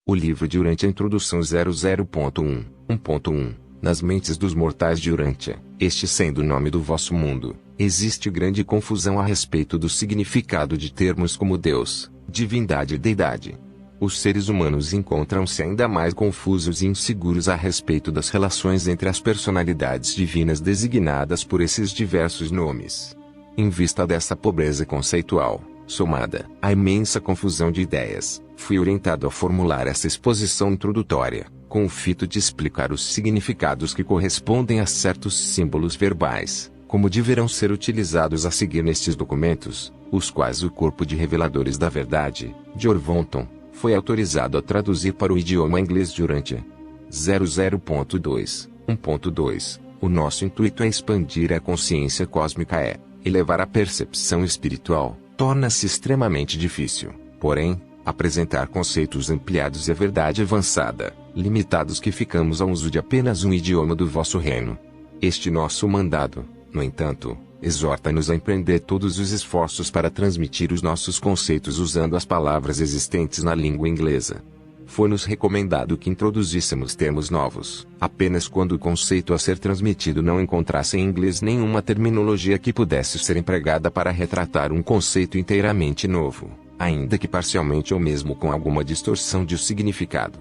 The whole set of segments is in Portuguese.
O livro de Urantia Introdução 00.1, 1.1. Nas mentes dos mortais de Urantia, este sendo o nome do vosso mundo, existe grande confusão a respeito do significado de termos como Deus, divindade e deidade. Os seres humanos encontram-se ainda mais confusos e inseguros a respeito das relações entre as personalidades divinas designadas por esses diversos nomes. Em vista dessa pobreza conceitual, somada à imensa confusão de ideias, fui orientado a formular essa exposição introdutória, com o fito de explicar os significados que correspondem a certos símbolos verbais, como deverão ser utilizados a seguir nestes documentos, os quais o Corpo de Reveladores da Verdade, de Orvonton, foi autorizado a traduzir para o idioma inglês de Urantia. 00.2, 1.2. O nosso intuito é expandir a consciência cósmica, elevar a percepção espiritual. Torna-se extremamente difícil, porém, apresentar conceitos ampliados e a verdade avançada, limitados que ficamos ao uso de apenas um idioma do vosso reino. Este nosso mandado, no entanto, exorta-nos a empreender todos os esforços para transmitir os nossos conceitos usando as palavras existentes na língua inglesa. Foi-nos recomendado que introduzíssemos termos novos, apenas quando o conceito a ser transmitido não encontrasse em inglês nenhuma terminologia que pudesse ser empregada para retratar um conceito inteiramente novo, ainda que parcialmente ou mesmo com alguma distorção de significado.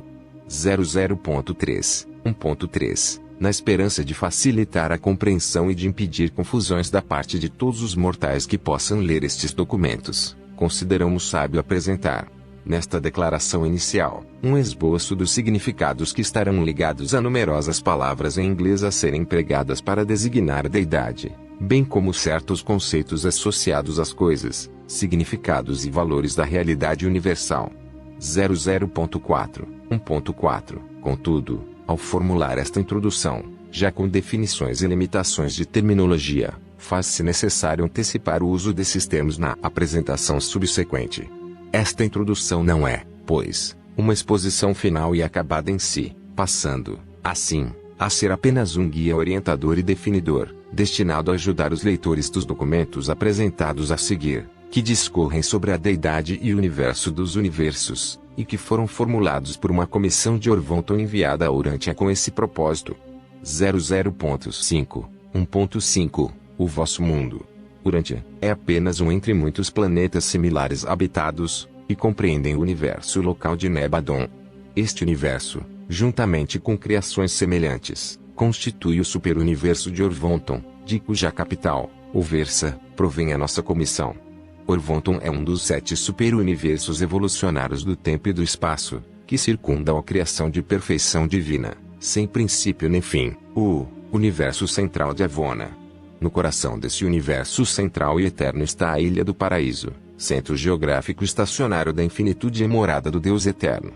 00.3, 1.3. Na esperança de facilitar a compreensão e de impedir confusões da parte de todos os mortais que possam ler estes documentos, consideramos sábio apresentar, nesta declaração inicial, um esboço dos significados que estarão ligados a numerosas palavras em inglês a serem empregadas para designar a deidade, bem como certos conceitos associados às coisas, significados e valores da realidade universal. 00.4, 1.4. Contudo, ao formular esta introdução, já com definições e limitações de terminologia, faz-se necessário antecipar o uso desses termos na apresentação subsequente. Esta introdução não é, pois, uma exposição final e acabada em si, passando, assim, a ser apenas um guia orientador e definidor, destinado a ajudar os leitores dos documentos apresentados a seguir, que discorrem sobre a deidade e o universo dos universos, e que foram formulados por uma comissão de Orvonton enviada a Urantia com esse propósito. 00.5, 1.5. O vosso mundo. Urantia é apenas um entre muitos planetas similares habitados, e compreendem o universo local de Nebadon. Este universo, juntamente com criações semelhantes, constitui o superuniverso de Orvonton, de cuja capital, o Versa, provém a nossa comissão. Orvonton é um dos 7 superuniversos evolucionários do tempo e do espaço, que circundam a criação de perfeição divina, sem princípio nem fim, o universo central de Avona. No coração desse universo central e eterno está a Ilha do Paraíso, centro geográfico estacionário da infinitude e morada do Deus eterno.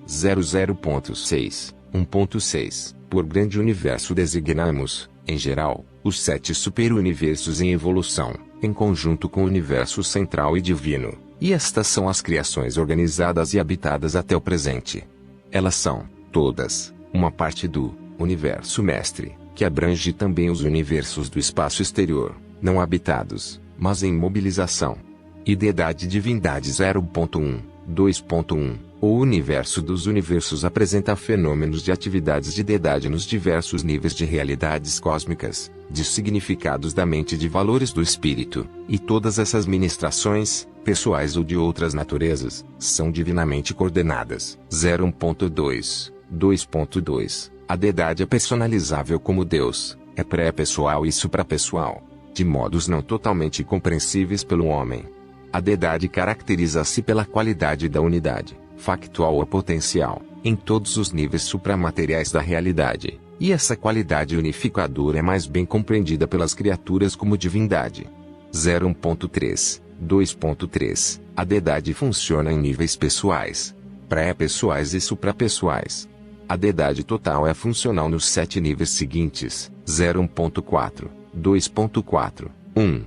00.6, 1.6. Por grande universo designamos, em geral, os 7 superuniversos em evolução, em conjunto com o universo central e divino, e estas são as criações organizadas e habitadas até o presente. Elas são, todas, uma parte do universo mestre, que abrange também os universos do espaço exterior, não habitados, mas em mobilização. Ideidade e divindade 0.1, 2.1. O universo dos universos apresenta fenômenos de atividades de deidade nos diversos níveis de realidades cósmicas, de significados da mente e de valores do espírito, e todas essas ministrações, pessoais ou de outras naturezas, são divinamente coordenadas. 0.2, 2.2. A deidade é personalizável como Deus, é pré-pessoal e suprapessoal, de modos não totalmente compreensíveis pelo homem. A deidade caracteriza-se pela qualidade da unidade, factual ou potencial, em todos os níveis supramateriais da realidade, e essa qualidade unificadora é mais bem compreendida pelas criaturas como divindade. 0.3, 2.3. A deidade funciona em níveis pessoais, pré-pessoais e suprapessoais. A deidade total é funcional nos 7 níveis seguintes: 0.4, 2.4, 1.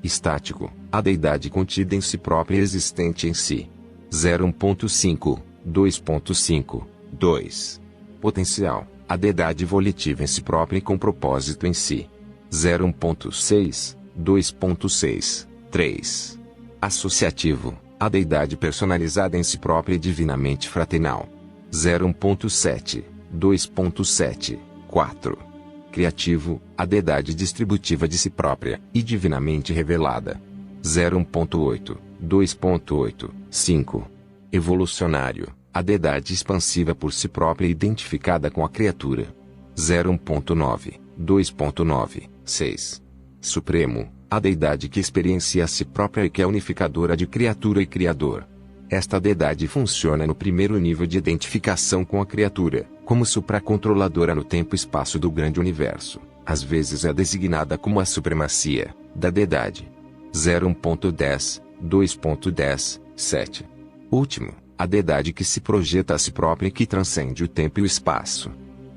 Estático, a deidade contida em si própria e existente em si. 0.5, 2.5, 2. Potencial, a deidade volitiva em si própria e com propósito em si. 0.6, 2.6, 3. Associativo, a deidade personalizada em si própria e divinamente fraternal. 0,7, 2,7, 4. Criativo, a deidade distributiva de si própria, e divinamente revelada. 0,8, 2,8, 5. Evolucionário, a deidade expansiva por si própria identificada com a criatura. 0,9, 2,9, 6. Supremo, a deidade que experiencia a si própria e que é unificadora de criatura e criador. Esta deidade funciona no primeiro nível de identificação com a criatura, como supracontroladora no tempo e espaço do grande universo. Às vezes é designada como a supremacia da deidade. 0,10, 2,10, 7. Último, a deidade que se projeta a si própria e que transcende o tempo e o espaço.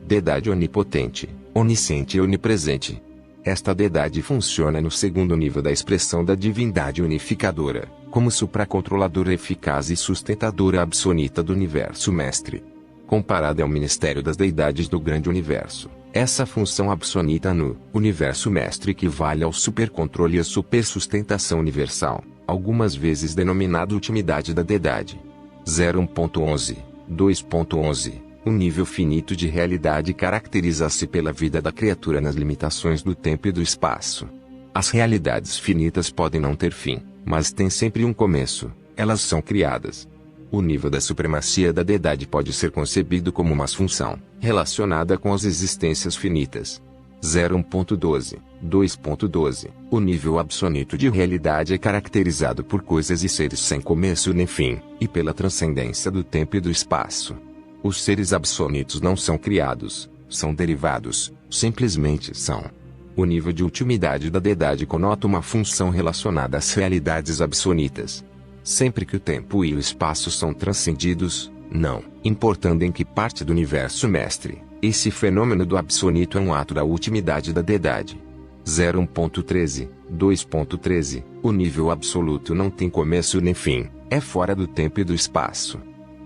Deidade onipotente, onisciente e onipresente. Esta deidade funciona no segundo nível da expressão da divindade unificadora, como supracontroladora eficaz e sustentadora absoluta do universo mestre. Comparada ao ministério das deidades do grande universo, essa função absoluta no universo mestre equivale ao supercontrole e à supersustentação universal, algumas vezes denominado ultimidade da deidade. 0,11, 2,11. O nível finito de realidade caracteriza-se pela vida da criatura nas limitações do tempo e do espaço. As realidades finitas podem não ter fim, mas têm sempre um começo, elas são criadas. O nível da supremacia da deidade pode ser concebido como uma função, relacionada com as existências finitas. 0,12, 2,12. O nível absoluto de realidade é caracterizado por coisas e seres sem começo nem fim, e pela transcendência do tempo e do espaço. Os seres absolutos não são criados, são derivados, simplesmente são. O nível de ultimidade da deidade conota uma função relacionada às realidades absolutas. Sempre que o tempo e o espaço são transcendidos, não importando em que parte do universo mestre, esse fenômeno do absoluto é um ato da ultimidade da deidade. 0,13, 2,13. O nível absoluto não tem começo nem fim, é fora do tempo e do espaço.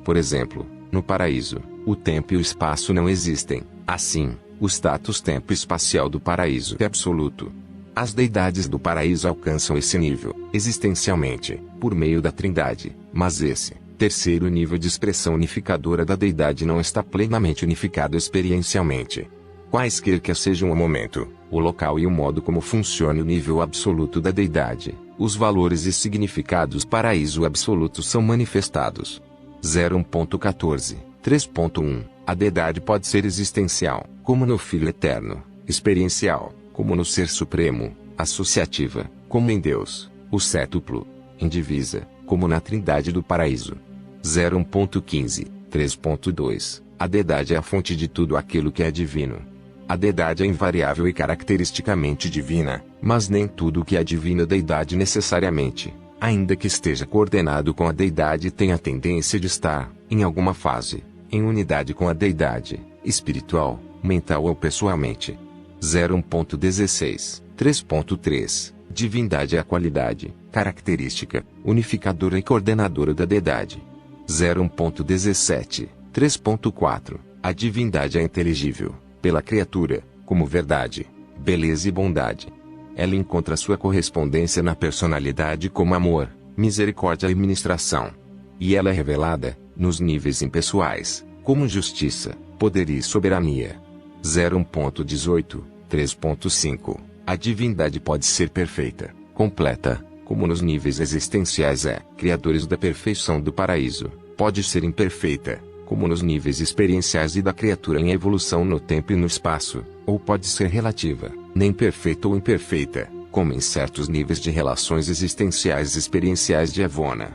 Por exemplo, no paraíso, o tempo e o espaço não existem. Assim, o status tempo-espacial do paraíso é absoluto. As deidades do paraíso alcançam esse nível, existencialmente, por meio da Trindade, mas esse terceiro nível de expressão unificadora da deidade não está plenamente unificado experiencialmente. Quaisquer que sejam o momento, o local e o modo como funcione o nível absoluto da deidade, os valores e significados paraíso absoluto são manifestados. 0,14, 3,1. A deidade pode ser existencial, como no Filho Eterno, experiencial, como no Ser Supremo, associativa, como em Deus, o Sétuplo, indivisa, como na Trindade do Paraíso. 0,15, 3,2. A deidade é a fonte de tudo aquilo que é divino. A deidade é invariável e caracteristicamente divina, mas nem tudo o que é divino é deidade necessariamente, ainda que esteja coordenado com a deidade tenha a tendência de estar, em alguma fase, em unidade com a deidade, espiritual, mental ou pessoalmente. 0,16, 3,3. Divindade é a qualidade, característica, unificadora e coordenadora da deidade. 0,17, 3,4. A divindade é inteligível, pela criatura, como verdade, beleza e bondade. Ela encontra sua correspondência na personalidade como amor, misericórdia e administração. E ela é revelada, nos níveis impessoais, como justiça, poder e soberania. 0,18, 3,5. A divindade pode ser perfeita, completa, como nos níveis existenciais criadores da perfeição do paraíso, pode ser imperfeita, como nos níveis experienciais e da criatura em evolução no tempo e no espaço, ou pode ser relativa, nem perfeita ou imperfeita, como em certos níveis de relações existenciais e experienciais de Evona.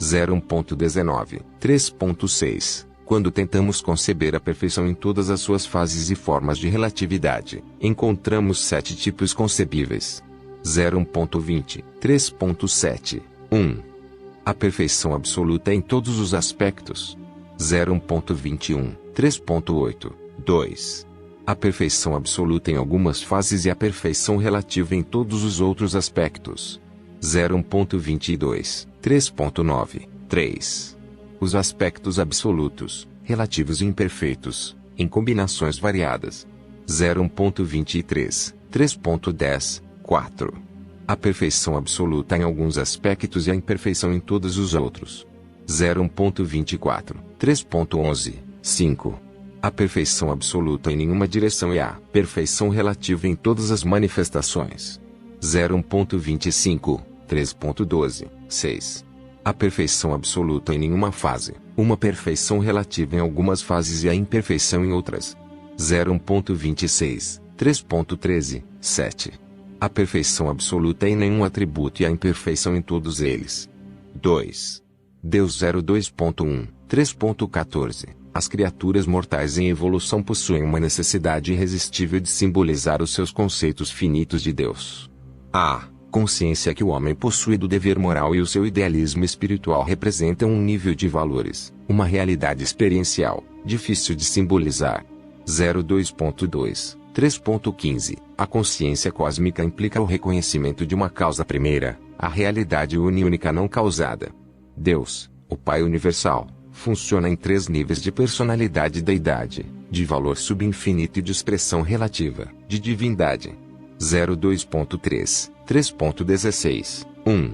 0,19, 3,6. Quando tentamos conceber a perfeição em todas as suas fases e formas de relatividade, encontramos 7 tipos concebíveis. 0,20, 3,7, 1. A perfeição absoluta em todos os aspectos. 0,21, 3,8, 2. A perfeição absoluta em algumas fases e a perfeição relativa em todos os outros aspectos. 0,22, 3,9, 3. Os aspectos absolutos, relativos e imperfeitos, em combinações variadas. 0,23, 3,10, 4. A perfeição absoluta em alguns aspectos e a imperfeição em todos os outros. 0,24, 3,11, 5. A perfeição absoluta em nenhuma direção e a perfeição relativa em todas as manifestações. 01.25, 3.12, 6. A perfeição absoluta em nenhuma fase, uma perfeição relativa em algumas fases e a imperfeição em outras. 01.26, 3.13, 7. A perfeição absoluta em nenhum atributo e a imperfeição em todos eles. 2. Deus 02.1, 3.14. As criaturas mortais em evolução possuem uma necessidade irresistível de simbolizar os seus conceitos finitos de Deus. A consciência que o homem possui do dever moral e o seu idealismo espiritual representam um nível de valores, uma realidade experiencial, difícil de simbolizar. 02.2, 3.15. A consciência cósmica implica o reconhecimento de uma causa primeira, a realidade única não causada. Deus, o Pai Universal, funciona em 3 níveis de personalidade e deidade, de valor subinfinito e de expressão relativa, de divindade. 02.3, 3.16, 1.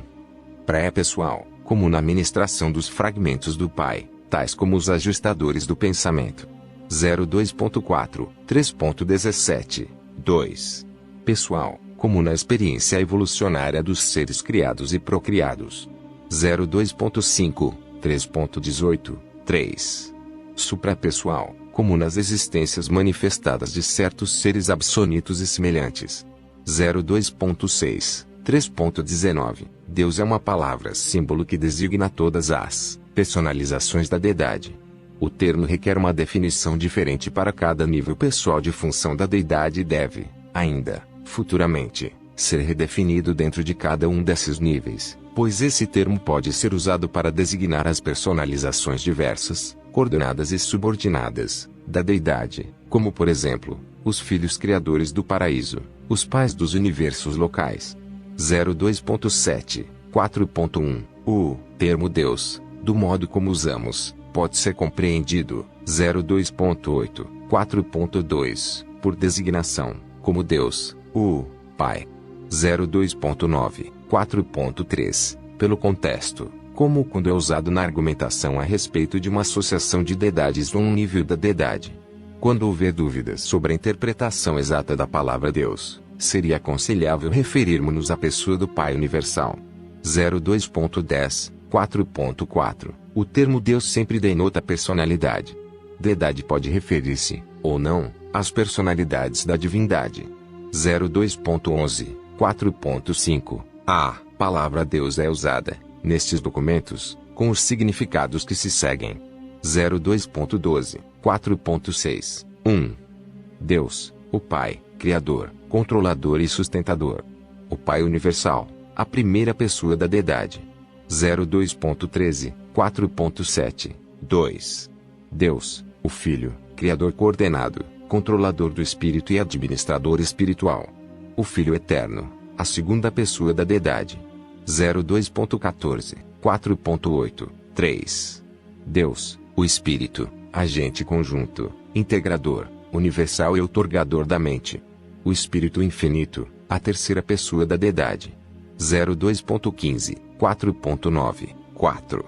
Pré-pessoal, como na ministração dos fragmentos do Pai, tais como os ajustadores do pensamento. 02.4, 3.17, 2. Pessoal, como na experiência evolucionária dos seres criados e procriados. 02.5, 3.18, 3. Suprapessoal, como nas existências manifestadas de certos seres absonitos e semelhantes. 02.6, 3.19. Deus é uma palavra-símbolo que designa todas as personalizações da deidade. O termo requer uma definição diferente para cada nível pessoal de função da deidade e deve, ainda, futuramente, ser redefinido dentro de cada um desses níveis, pois esse termo pode ser usado para designar as personalizações diversas, coordenadas e subordinadas, da deidade, como por exemplo, os filhos criadores do paraíso, os pais dos universos locais. 02.7, 4.1. O termo Deus, do modo como usamos, pode ser compreendido, 02.8, 4.2, por designação, como Deus, o Pai. 02.9, 4.3, pelo contexto, como quando é usado na argumentação a respeito de uma associação de deidades ou um nível da deidade. Quando houver dúvidas sobre a interpretação exata da palavra Deus, seria aconselhável referirmos-nos à pessoa do Pai Universal. 02.10, 4.4. O termo Deus sempre denota personalidade. Deidade pode referir-se, ou não, às personalidades da divindade. 02.11, 4.5. A palavra Deus é usada, nestes documentos, com os significados que se seguem. 02.12, 4.6, 1. Deus, o Pai, Criador, Controlador e Sustentador. O Pai Universal, a primeira pessoa da deidade. 02.13, 4.7, 2. Deus, o Filho, Criador coordenado, Controlador do Espírito e Administrador espiritual. O Filho Eterno, a segunda pessoa da deidade. 02.14, 4.8, 3. Deus, o Espírito, agente conjunto, integrador, universal e outorgador da mente. O Espírito Infinito, a terceira pessoa da deidade. 02.15, 4.9, 4.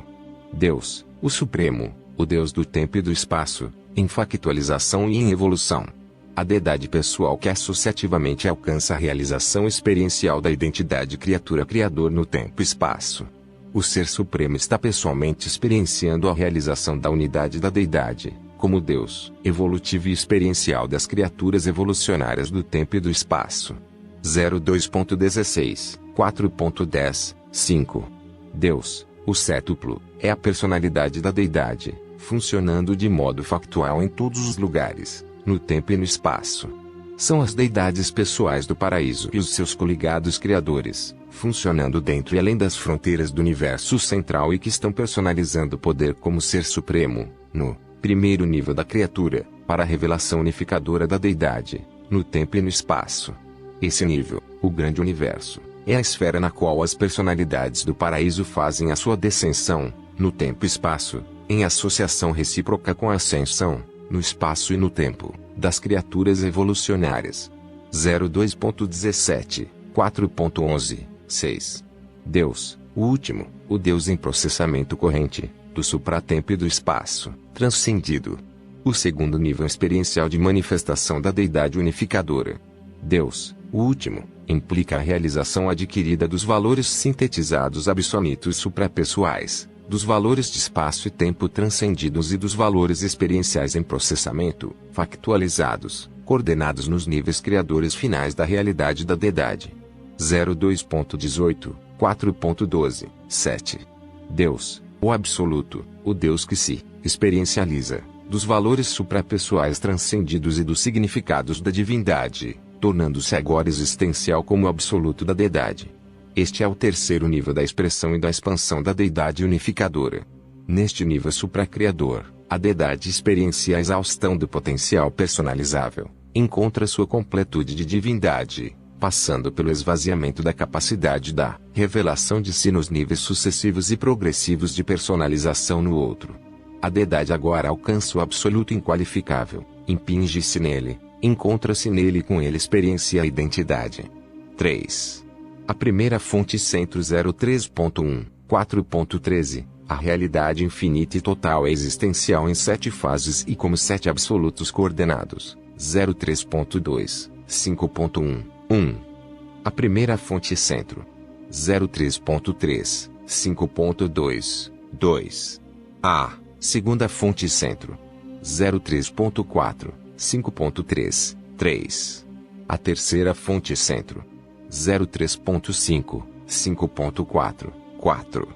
Deus, o Supremo, o Deus do tempo e do espaço, em factualização e em evolução. A deidade pessoal que associativamente alcança a realização experiencial da identidade criatura-criador no tempo e espaço. O Ser Supremo está pessoalmente experienciando a realização da unidade da deidade, como Deus, evolutivo e experiencial das criaturas evolucionárias do tempo e do espaço. 02.16, 4.10, 5. Deus, o Cétuplo, é a personalidade da deidade, funcionando de modo factual em todos os lugares, no tempo e no espaço. São as deidades pessoais do paraíso e os seus coligados criadores, funcionando dentro e além das fronteiras do universo central e que estão personalizando o poder como Ser Supremo, no primeiro nível da criatura, para a revelação unificadora da deidade, no tempo e no espaço. Esse nível, o grande universo, é a esfera na qual as personalidades do paraíso fazem a sua descensão, no tempo e espaço, em associação recíproca com a ascensão, no espaço e no tempo, das criaturas evolucionárias. 02.17, 4.11, 6. Deus, o último, o Deus em processamento corrente, do supratempo e do espaço, transcendido. O segundo nível experiencial de manifestação da deidade unificadora. Deus, o último, implica a realização adquirida dos valores sintetizados absolutos suprapessoais, dos valores de espaço e tempo transcendidos e dos valores experienciais em processamento, factualizados, coordenados nos níveis criadores finais da realidade da deidade. 02.18, 4.12, 7. Deus, o absoluto, o Deus que se experiencializa, dos valores suprapessoais transcendidos e dos significados da divindade, tornando-se agora existencial como o absoluto da deidade. Este é o terceiro nível da expressão e da expansão da deidade unificadora. Neste nível supracriador, a deidade experiencia a exaustão do potencial personalizável, encontra sua completude de divindade, passando pelo esvaziamento da capacidade da revelação de si nos níveis sucessivos e progressivos de personalização no outro. A deidade agora alcança o absoluto inqualificável, impinge-se nele, encontra-se nele e com ele experiencia a identidade. 3. A primeira fonte centro 03.1, 4.13, a realidade infinita e total é existencial em 7 fases e como 7 absolutos coordenados. 03.2, 5.1, 1. A primeira fonte centro. 03.3, 5.2, 2. A segunda fonte centro. 03.4, 5.3, 3. A terceira fonte centro. 03.5, 5.4, 4.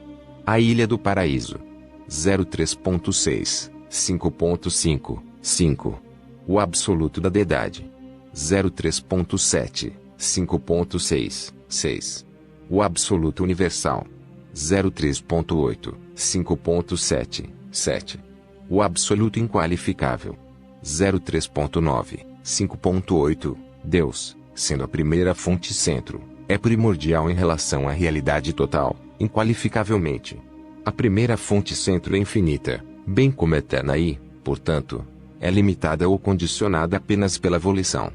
A Ilha do Paraíso. 03.6, 5.5, 5. O absoluto da deidade. 03.7, 5.6, 6. O absoluto universal. 03.8, 5.7, 7. O absoluto inqualificável. 03.9, 5.8, Deus, sendo a primeira fonte centro, é primordial em relação à realidade total, inqualificavelmente. A primeira fonte centro é infinita, bem como eterna e, portanto, é limitada ou condicionada apenas pela volição.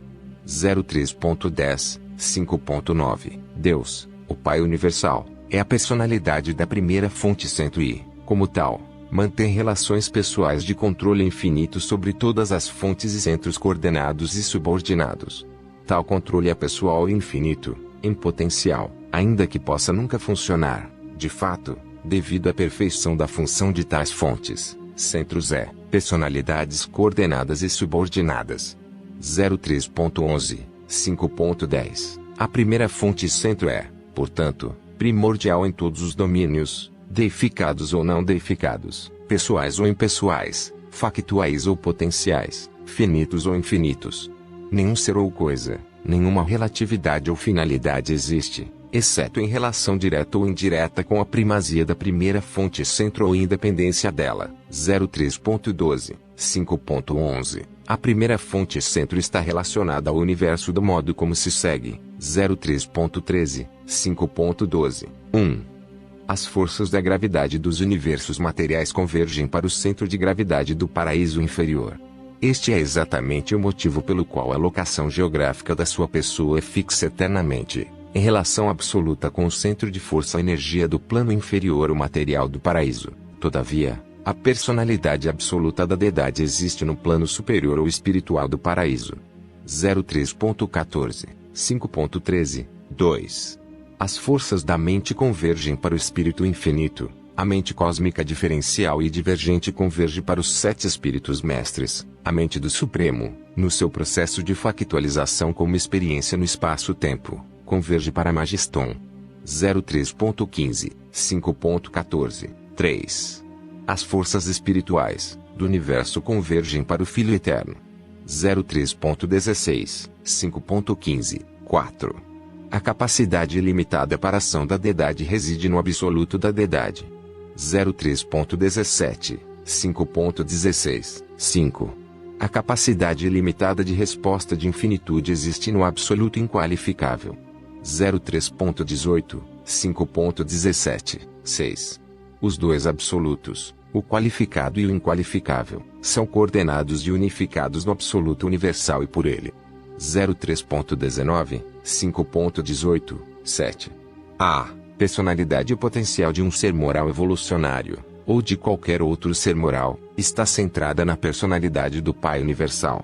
03.10, 5.9, Deus, o Pai Universal, é a personalidade da primeira fonte centro e, como tal, mantém relações pessoais de controle infinito sobre todas as fontes e centros coordenados e subordinados. Tal controle é pessoal e infinito, em potencial, ainda que possa nunca funcionar, de fato, devido à perfeição da função de tais fontes, centros personalidades coordenadas e subordinadas. 03.11, 5.10, a primeira fonte centro é, portanto, primordial em todos os domínios, deificados ou não deificados, pessoais ou impessoais, factuais ou potenciais, finitos ou infinitos. Nenhum ser ou coisa, nenhuma relatividade ou finalidade existe, exceto em relação direta ou indireta com a primazia da primeira fonte centro ou independência dela. 03.12, 5.11. A primeira fonte centro está relacionada ao universo do modo como se segue. 03.13, 5.12, 1. As forças da gravidade dos universos materiais convergem para o centro de gravidade do paraíso inferior. Este é exatamente o motivo pelo qual a locação geográfica da sua pessoa é fixa eternamente, em relação absoluta com o centro de força-energia do plano inferior ou material do paraíso. Todavia, a personalidade absoluta da deidade existe no plano superior ou espiritual do paraíso. 03.14, 5.13, 2. As forças da mente convergem para o espírito infinito, a mente cósmica diferencial e divergente converge para os 7 espíritos mestres, a mente do Supremo, no seu processo de factualização como experiência no espaço-tempo, converge para Magiston. 03.15, 5.14, 3. As forças espirituais do universo convergem para o Filho Eterno. 03.16, 5.15, 4. A capacidade ilimitada para a ação da deidade reside no absoluto da deidade. 03.17, 5.16, 5. A capacidade ilimitada de resposta de infinitude existe no absoluto inqualificável. 03.18, 5.17, 6. Os dois absolutos, o qualificado e o inqualificável, são coordenados e unificados no absoluto universal e por ele. 03.19, 5.18, 7. A personalidade potencial de um ser moral evolucionário, ou de qualquer outro ser moral, está centrada na personalidade do Pai Universal.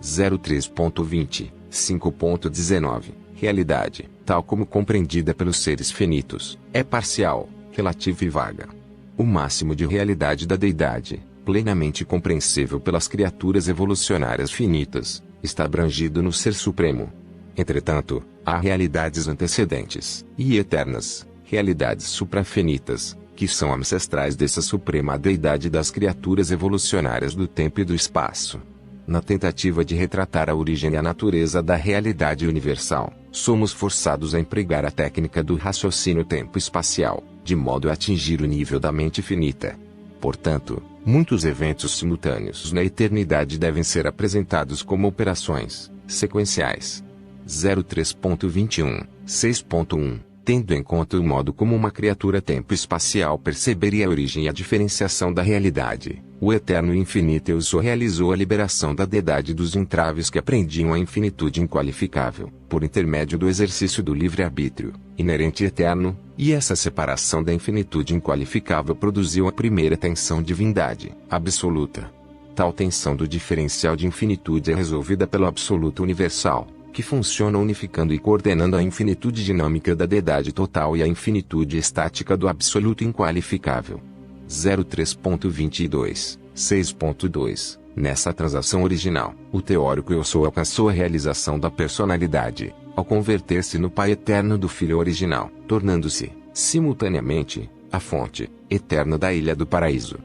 03.20, 5.19. Realidade, tal como compreendida pelos seres finitos, é parcial, relativa e vaga. O máximo de realidade da deidade, plenamente compreensível pelas criaturas evolucionárias finitas, está abrangido no Ser Supremo. Entretanto, há realidades antecedentes e eternas, realidades suprafinitas, que são ancestrais dessa suprema deidade das criaturas evolucionárias do tempo e do espaço. Na tentativa de retratar a origem e a natureza da realidade universal, somos forçados a empregar a técnica do raciocínio tempo-espacial, de modo a atingir o nível da mente finita. Portanto, muitos eventos simultâneos na eternidade devem ser apresentados como operações sequenciais. 03.21, 6.1. Tendo em conta o modo como uma criatura tempo-espacial perceberia a origem e a diferenciação da realidade, o eterno e infinito Eu Sou realizou a liberação da deidade dos entraves que prendiam a infinitude inqualificável, por intermédio do exercício do livre-arbítrio, inerente e eterno, e essa separação da infinitude inqualificável produziu a primeira tensão divindade, absoluta. Tal tensão do diferencial de infinitude é resolvida pelo absoluto universal, que funciona unificando e coordenando a infinitude dinâmica da deidade total e a infinitude estática do absoluto inqualificável. 03.22, 6.2. Nessa transação original, o teórico Eu Sou alcançou a realização da personalidade, ao converter-se no Pai eterno do Filho original, tornando-se, simultaneamente, a fonte eterna da Ilha do Paraíso.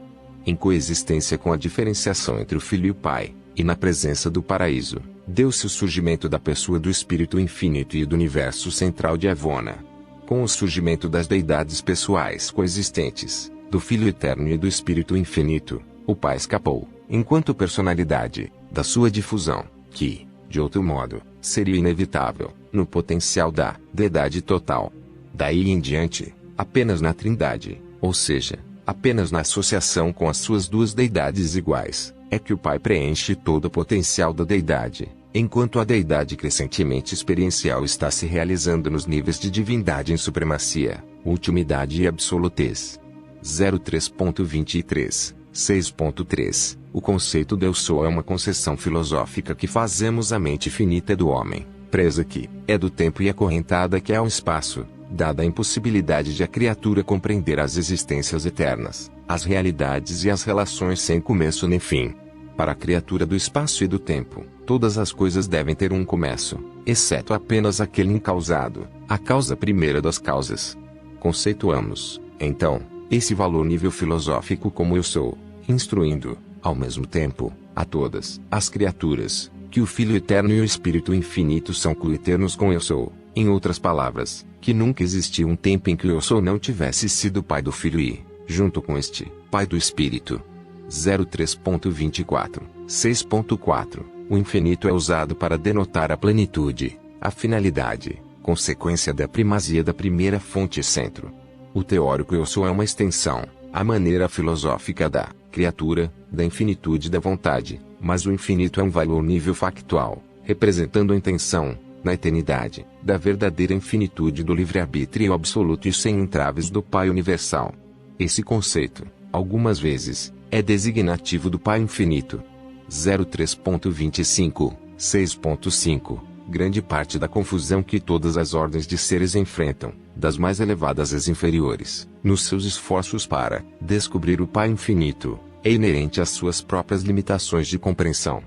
Em coexistência com a diferenciação entre o Filho e o Pai, e na presença do Paraíso, deu-se o surgimento da pessoa do Espírito Infinito e do Universo Central de Avona. Com o surgimento das deidades pessoais coexistentes, do Filho Eterno e do Espírito Infinito, o Pai escapou, enquanto personalidade, da sua difusão, que, de outro modo, seria inevitável, no potencial da deidade total. Daí em diante, apenas na Trindade, ou seja, apenas na associação com as suas duas deidades iguais, é que o Pai preenche todo o potencial da deidade, enquanto a deidade crescentemente experiencial está se realizando nos níveis de divindade em supremacia, ultimidade e absolutez. 03.23, 6.3. O conceito de Eu Sou é uma concessão filosófica que fazemos à mente finita do homem, presa que é do tempo e acorrentada que é ao espaço, dada a impossibilidade de a criatura compreender as existências eternas, as realidades e as relações sem começo nem fim. Para a criatura do espaço e do tempo, todas as coisas devem ter um começo, exceto apenas aquele incausado, a causa primeira das causas. Conceituamos, então, esse valor nível filosófico como Eu Sou, instruindo, ao mesmo tempo, a todas as criaturas, que o Filho Eterno e o Espírito Infinito são coeternos com Eu Sou. Em outras palavras, que nunca existiu um tempo em que o Eu Sou não tivesse sido Pai do Filho e, junto com este, Pai do Espírito. 03.24, 6.4. O infinito é usado para denotar a plenitude, a finalidade, consequência da primazia da primeira fonte e centro. O teórico Eu Sou é uma extensão, a maneira filosófica da criatura, da infinitude da vontade, mas o infinito é um valor nível factual, representando a intenção, na eternidade, da verdadeira infinitude do livre-arbítrio absoluto e sem entraves do Pai Universal. Esse conceito, algumas vezes, é designativo do Pai Infinito. 03.25, 6.5. Grande parte da confusão que todas as ordens de seres enfrentam, das mais elevadas às inferiores, nos seus esforços para descobrir o Pai Infinito, é inerente às suas próprias limitações de compreensão.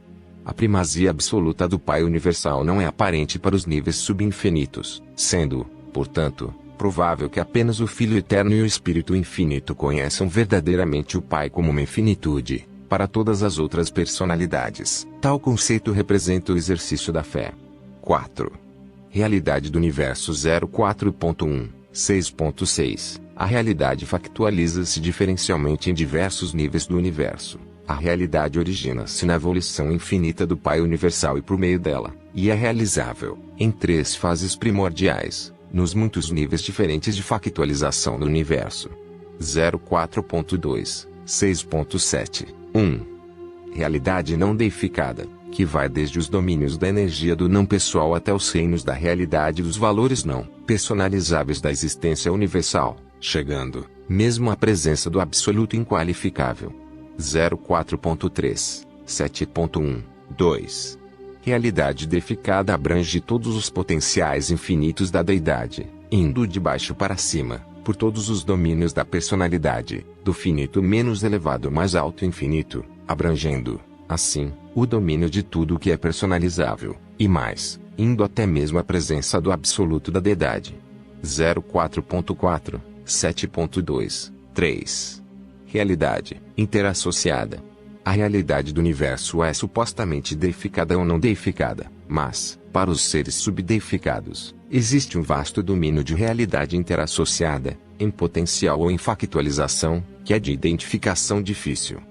A primazia absoluta do Pai Universal não é aparente para os níveis subinfinitos, sendo, portanto, provável que apenas o Filho Eterno e o Espírito Infinito conheçam verdadeiramente o Pai como uma infinitude. Para todas as outras personalidades, tal conceito representa o exercício da fé. 4. Realidade do Universo 04.1, 6.6. A realidade factualiza-se diferencialmente em diversos níveis do universo. A realidade origina-se na evolução infinita do Pai Universal e por meio dela, e é realizável, em 3 fases primordiais, nos muitos níveis diferentes de factualização do universo. 04.2, 6.7, 1. Realidade não deificada, que vai desde os domínios da energia do não pessoal até os reinos da realidade dos valores não personalizáveis da existência universal, chegando, mesmo à presença do absoluto inqualificável. 04.3, 7.1, 2. Realidade deificada abrange todos os potenciais infinitos da deidade, indo de baixo para cima, por todos os domínios da personalidade, do finito menos elevado ao mais alto infinito, abrangendo, assim, o domínio de tudo o que é personalizável, e mais, indo até mesmo à presença do absoluto da deidade. 04.4, 7.2, 3. Realidade interassociada. A realidade do universo é supostamente deificada ou não deificada, mas, para os seres subdeificados, existe um vasto domínio de realidade interassociada, em potencial ou em factualização, que é de identificação difícil.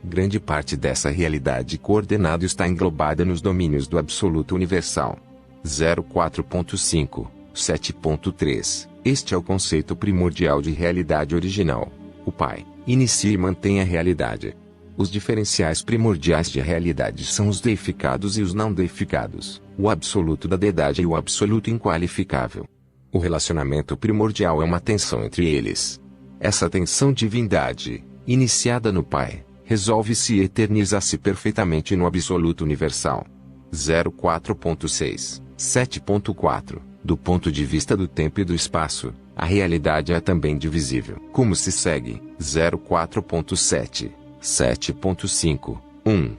Grande parte dessa realidade coordenada está englobada nos domínios do absoluto universal. 04.5, 7.3. Este é o conceito primordial de realidade original. O Pai inicia e mantém a realidade. Os diferenciais primordiais de realidade são os deificados e os não deificados, o absoluto da deidade e o absoluto inqualificável. O relacionamento primordial é uma tensão entre eles. Essa tensão divindade, iniciada no Pai, resolve-se e eterniza-se perfeitamente no absoluto universal. 04.6, 7.4. Do ponto de vista do tempo e do espaço, a realidade é também divisível. Como se segue? 04.7, 7.5, 1.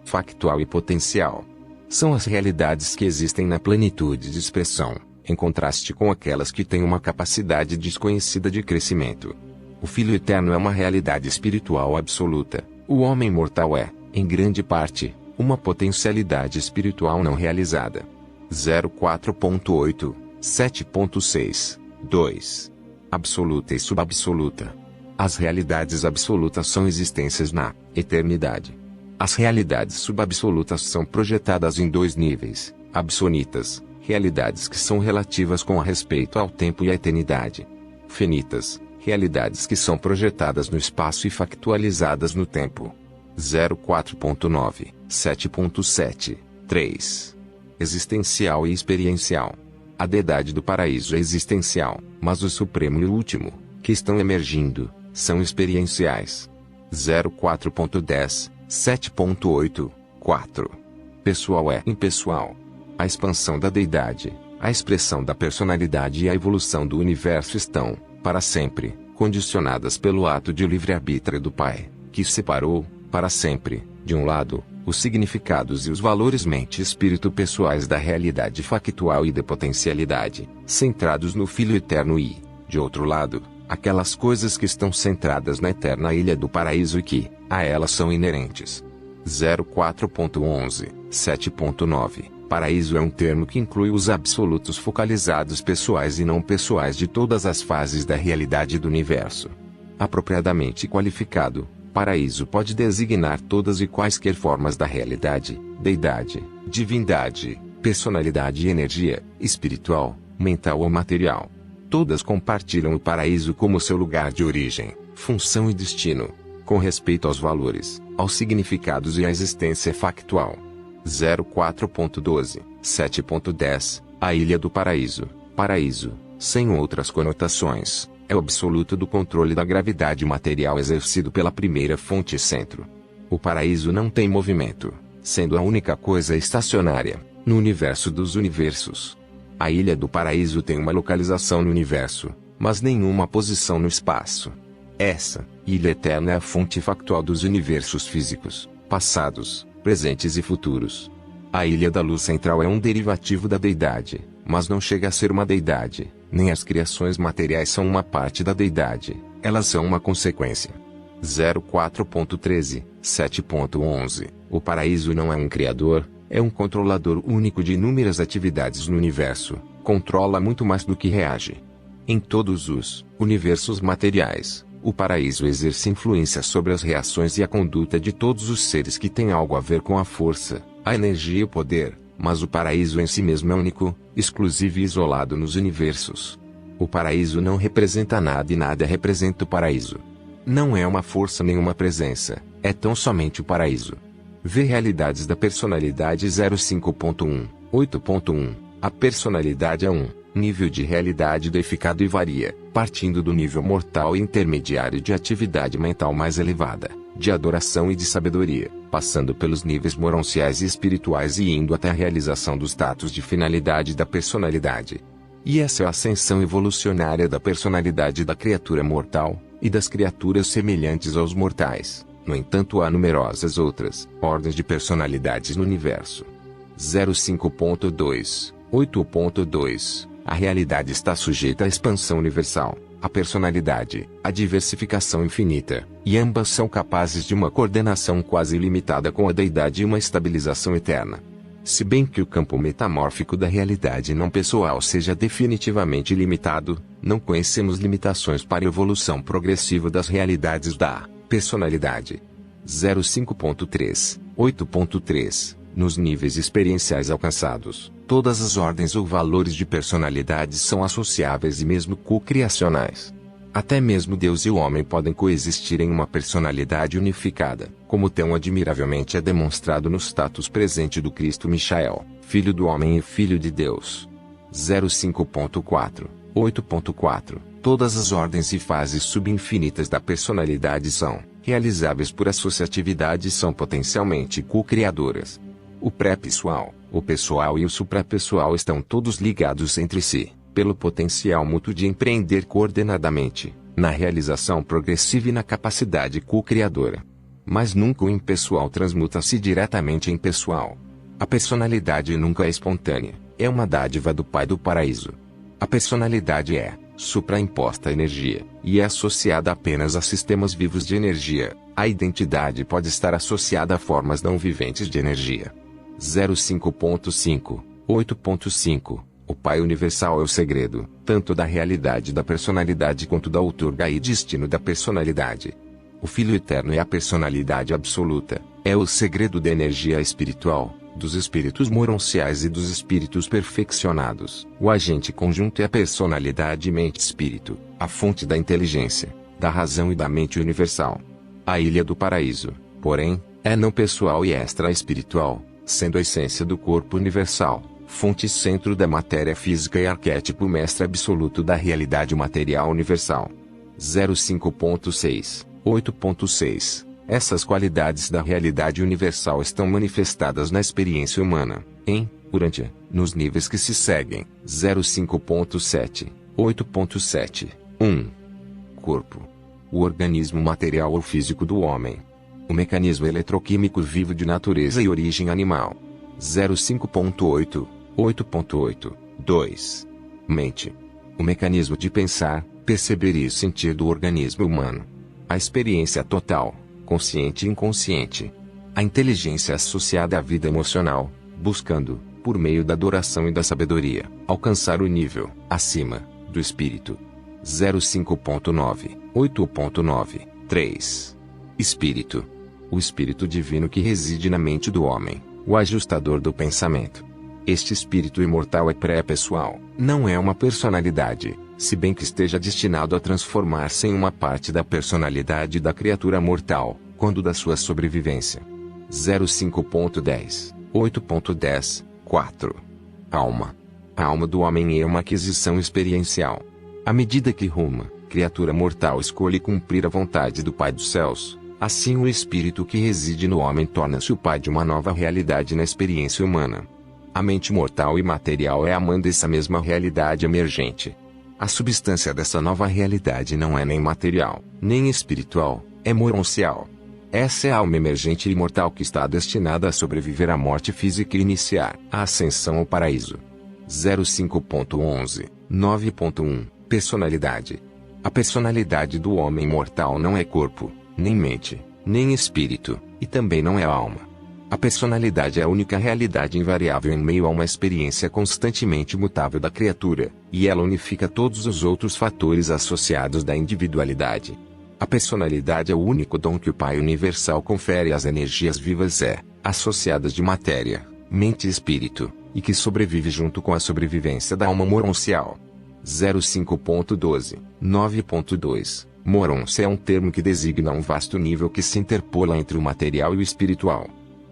Factual e potencial. São as realidades que existem na plenitude de expressão, em contraste com aquelas que têm uma capacidade desconhecida de crescimento. O Filho Eterno é uma realidade espiritual absoluta. O homem mortal é, em grande parte, uma potencialidade espiritual não realizada. 04.8, 7.6, 2. Absoluta e subabsoluta. As realidades absolutas são existências na eternidade. As realidades subabsolutas são projetadas em dois níveis, absolutas, realidades que são relativas com respeito ao tempo e à eternidade. Finitas, realidades que são projetadas no espaço e factualizadas no tempo. 04.9, 7.7, 3. Existencial e experiencial. A deidade do paraíso é existencial, mas o supremo e o último, que estão emergindo, são experienciais. 04.10, 7.8, 4. Pessoal é impessoal. A expansão da deidade, a expressão da personalidade e a evolução do universo estão, para sempre, condicionadas pelo ato de livre-arbítrio do Pai, que separou, para sempre, de um lado, os significados e os valores mente-espírito pessoais da realidade factual e da potencialidade, centrados no Filho Eterno e, de outro lado, aquelas coisas que estão centradas na eterna ilha do paraíso e que, a elas são inerentes. 04.11, 7.9. Paraíso é um termo que inclui os absolutos focalizados pessoais e não pessoais de todas as fases da realidade do universo. Apropriadamente qualificado, paraíso pode designar todas e quaisquer formas da realidade, deidade, divindade, personalidade e energia, espiritual, mental ou material. Todas compartilham o paraíso como seu lugar de origem, função e destino, com respeito aos valores, aos significados e à existência factual. 04.12, 7.10, a Ilha do Paraíso. Paraíso, sem outras conotações, é o absoluto do controle da gravidade material exercido pela primeira fonte centro. O paraíso não tem movimento, sendo a única coisa estacionária, no universo dos universos. A Ilha do Paraíso tem uma localização no universo, mas nenhuma posição no espaço. Essa ilha eterna é a fonte factual dos universos físicos, passados, presentes e futuros. A Ilha da Luz Central é um derivativo da deidade, mas não chega a ser uma deidade, nem as criações materiais são uma parte da deidade, elas são uma consequência. 04.13, 7.11. O paraíso não é um criador, é um controlador único de inúmeras atividades no universo, controla muito mais do que reage. Em todos os universos materiais, o paraíso exerce influência sobre as reações e a conduta de todos os seres que têm algo a ver com a força, a energia e o poder, mas o paraíso em si mesmo é único, exclusivo e isolado nos universos. O paraíso não representa nada e nada representa o paraíso. Não é uma força nem uma presença, é tão somente o paraíso. Vê Realidades da Personalidade 05.1, 8.1. A personalidade é um nível de realidade deificado e varia, partindo do nível mortal e intermediário de atividade mental mais elevada, de adoração e de sabedoria, passando pelos níveis moronciais e espirituais e indo até a realização dos status de finalidade da personalidade. E essa é a ascensão evolucionária da personalidade da criatura mortal, e das criaturas semelhantes aos mortais. No entanto, há numerosas outras ordens de personalidades no universo. 05.2, 8.2 A realidade está sujeita à expansão universal, a personalidade, a diversificação infinita, e ambas são capazes de uma coordenação quase ilimitada com a deidade e uma estabilização eterna. Se bem que o campo metamórfico da realidade não pessoal seja definitivamente limitado, não conhecemos limitações para a evolução progressiva das realidades da personalidade. 05.3, 8.3 Nos níveis experienciais alcançados, todas as ordens ou valores de personalidade são associáveis e mesmo co-criacionais. Até mesmo Deus e o homem podem coexistir em uma personalidade unificada, como tão admiravelmente é demonstrado no status presente do Cristo Michael, Filho do Homem e Filho de Deus. 05.4, 8.4 Todas as ordens e fases subinfinitas da personalidade são realizáveis por associatividade e são potencialmente co-criadoras. O pré-pessoal, o pessoal e o suprapessoal estão todos ligados entre si, pelo potencial mútuo de empreender coordenadamente, na realização progressiva e na capacidade co-criadora. Mas nunca o impessoal transmuta-se diretamente em pessoal. A personalidade nunca é espontânea, é uma dádiva do Pai do Paraíso. A personalidade é supraimposta energia, e é associada apenas a sistemas vivos de energia. A identidade pode estar associada a formas não viventes de energia. 05.5, 8.5 O Pai Universal é o segredo, tanto da realidade da personalidade quanto da outorga e destino da personalidade. O Filho Eterno é a personalidade absoluta, é o segredo da energia espiritual, dos espíritos moronciais e dos espíritos perfeccionados. O agente conjunto é a personalidade mente-espírito, a fonte da inteligência, da razão e da mente universal. A Ilha do Paraíso, porém, é não pessoal e extra-espiritual, sendo a essência do corpo universal, fonte e centro da matéria física e arquétipo mestre absoluto da realidade material universal. 05.6, 8.6 Essas qualidades da realidade universal estão manifestadas na experiência humana, durante, nos níveis que se seguem. 05.7, 8.7, 1. Corpo. O organismo material ou físico do homem. O mecanismo eletroquímico vivo de natureza e origem animal. 05.8, 8.8, 2. Mente. O mecanismo de pensar, perceber e sentir do organismo humano. A experiência total, consciente e inconsciente. A inteligência associada à vida emocional, buscando, por meio da adoração e da sabedoria, alcançar o nível, acima, do espírito. 05.9, 8.9, 3. Espírito. O espírito divino que reside na mente do homem, o ajustador do pensamento. Este espírito imortal é pré-pessoal, não é uma personalidade, se bem que esteja destinado a transformar-se em uma parte da personalidade da criatura mortal, quando da sua sobrevivência. 05.10, 8.10, 4. Alma. A alma do homem é uma aquisição experiencial. À medida que uma criatura mortal escolhe cumprir a vontade do Pai dos Céus, assim o espírito que reside no homem torna-se o pai de uma nova realidade na experiência humana. A mente mortal e material é a mãe dessa mesma realidade emergente. A substância dessa nova realidade não é nem material, nem espiritual, é moroncial. Essa é a alma emergente e imortal que está destinada a sobreviver à morte física e iniciar a ascensão ao paraíso. 05.11, 9.1 Personalidade. A personalidade do homem mortal não é corpo, nem mente, nem espírito, e também não é alma. A personalidade é a única realidade invariável em meio a uma experiência constantemente mutável da criatura, e ela unifica todos os outros fatores associados da individualidade. A personalidade é o único dom que o Pai Universal confere às energias vivas associadas de matéria, mente e espírito, e que sobrevive junto com a sobrevivência da alma moroncial. 05.12, 9.2 Morôncia é um termo que designa um vasto nível que se interpola entre o material e o espiritual.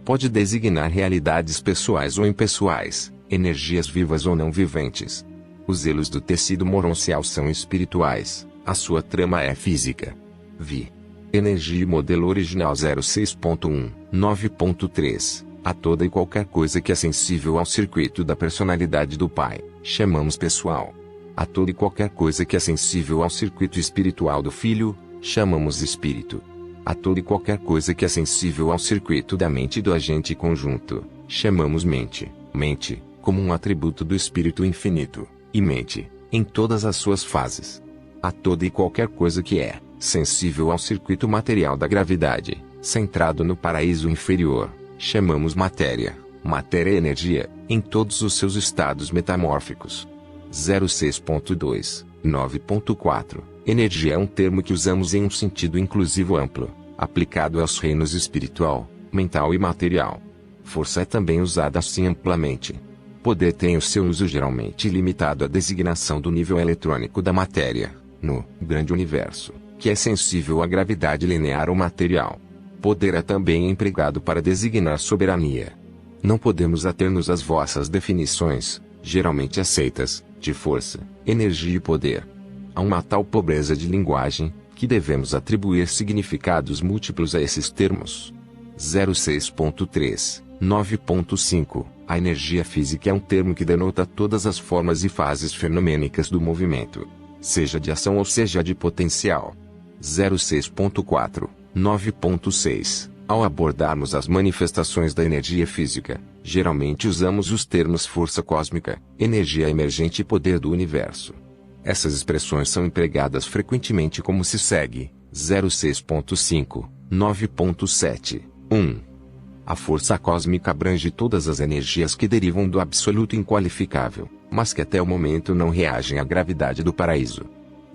Pode designar realidades pessoais ou impessoais, energias vivas ou não viventes. Os elos do tecido moroncial são espirituais, a sua trama é física. Vi. Energia e modelo original 06.1, 9.3. A toda e qualquer coisa que é sensível ao circuito da personalidade do Pai, chamamos pessoal. A toda e qualquer coisa que é sensível ao circuito espiritual do Filho, chamamos espírito. A toda e qualquer coisa que é sensível ao circuito da mente do agente conjunto, chamamos mente. Mente, como um atributo do Espírito infinito, e mente, em todas as suas fases. A toda e qualquer coisa que é sensível ao circuito material da gravidade, centrado no paraíso inferior, chamamos matéria. Matéria é energia, em todos os seus estados metamórficos. 06.2, 9.4. Energia é um termo que usamos em um sentido inclusivo amplo, aplicado aos reinos espiritual, mental e material. Força é também usada assim amplamente. Poder tem o seu uso geralmente limitado à designação do nível eletrônico da matéria, no grande universo, que é sensível à gravidade linear ou material. Poder é também empregado para designar soberania. Não podemos ater-nos às vossas definições, geralmente aceitas, de força, energia e poder. Há uma tal pobreza de linguagem, que devemos atribuir significados múltiplos a esses termos. 06.3, 9.5. A energia física é um termo que denota todas as formas e fases fenomênicas do movimento, seja de ação ou seja de potencial. 06.4, 9.6. Ao abordarmos as manifestações da energia física, geralmente usamos os termos força cósmica, energia emergente e poder do universo. Essas expressões são empregadas frequentemente como se segue: 06.5, 9.7, 1. A força cósmica abrange todas as energias que derivam do absoluto inqualificável, mas que até o momento não reagem à gravidade do paraíso.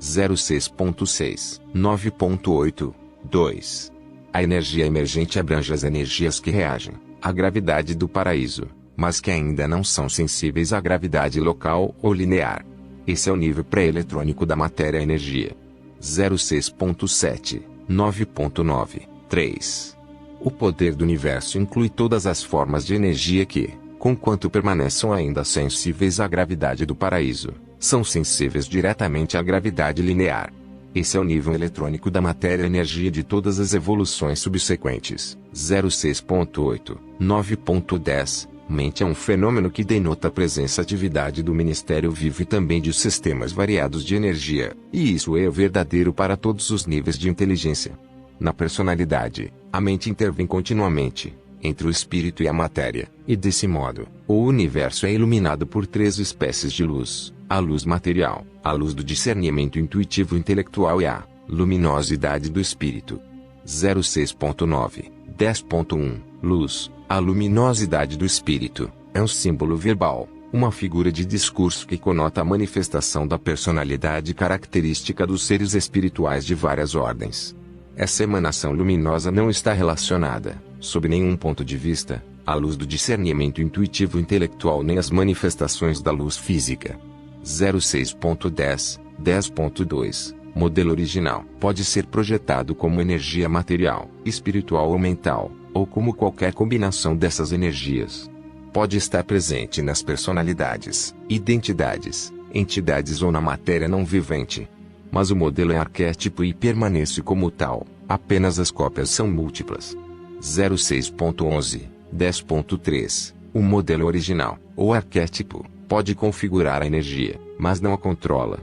06.6, 9.8, 2. A energia emergente abrange as energias que reagem à gravidade do paraíso, mas que ainda não são sensíveis à gravidade local ou linear. Esse é o nível pré-eletrônico da matéria-energia. 06.7, 9.9, 3. O poder do universo inclui todas as formas de energia que, conquanto permaneçam ainda sensíveis à gravidade do paraíso, são sensíveis diretamente à gravidade linear. Esse é o nível eletrônico da matéria-energia de todas as evoluções subsequentes. 06.8, 9.10. Mente é um fenômeno que denota a presença e atividade do Ministério Vivo e também de sistemas variados de energia, e isso é verdadeiro para todos os níveis de inteligência. Na personalidade, a mente intervém continuamente entre o espírito e a matéria, e desse modo, o universo é iluminado por três espécies de luz: a luz material, a luz do discernimento intuitivo intelectual e a luminosidade do espírito. 06.9, 10.1. Luz. A luminosidade do espírito é um símbolo verbal, uma figura de discurso que conota a manifestação da personalidade característica dos seres espirituais de várias ordens. Essa emanação luminosa não está relacionada, sob nenhum ponto de vista, à luz do discernimento intuitivo intelectual nem às manifestações da luz física. 06.10, 10.2. Modelo original pode ser projetado como energia material, espiritual ou mental, ou como qualquer combinação dessas energias. Pode estar presente nas personalidades, identidades, entidades ou na matéria não vivente. Mas o modelo é arquétipo e permanece como tal, apenas as cópias são múltiplas. 06.11, 10.3. O modelo original, ou arquétipo, pode configurar a energia, mas não a controla.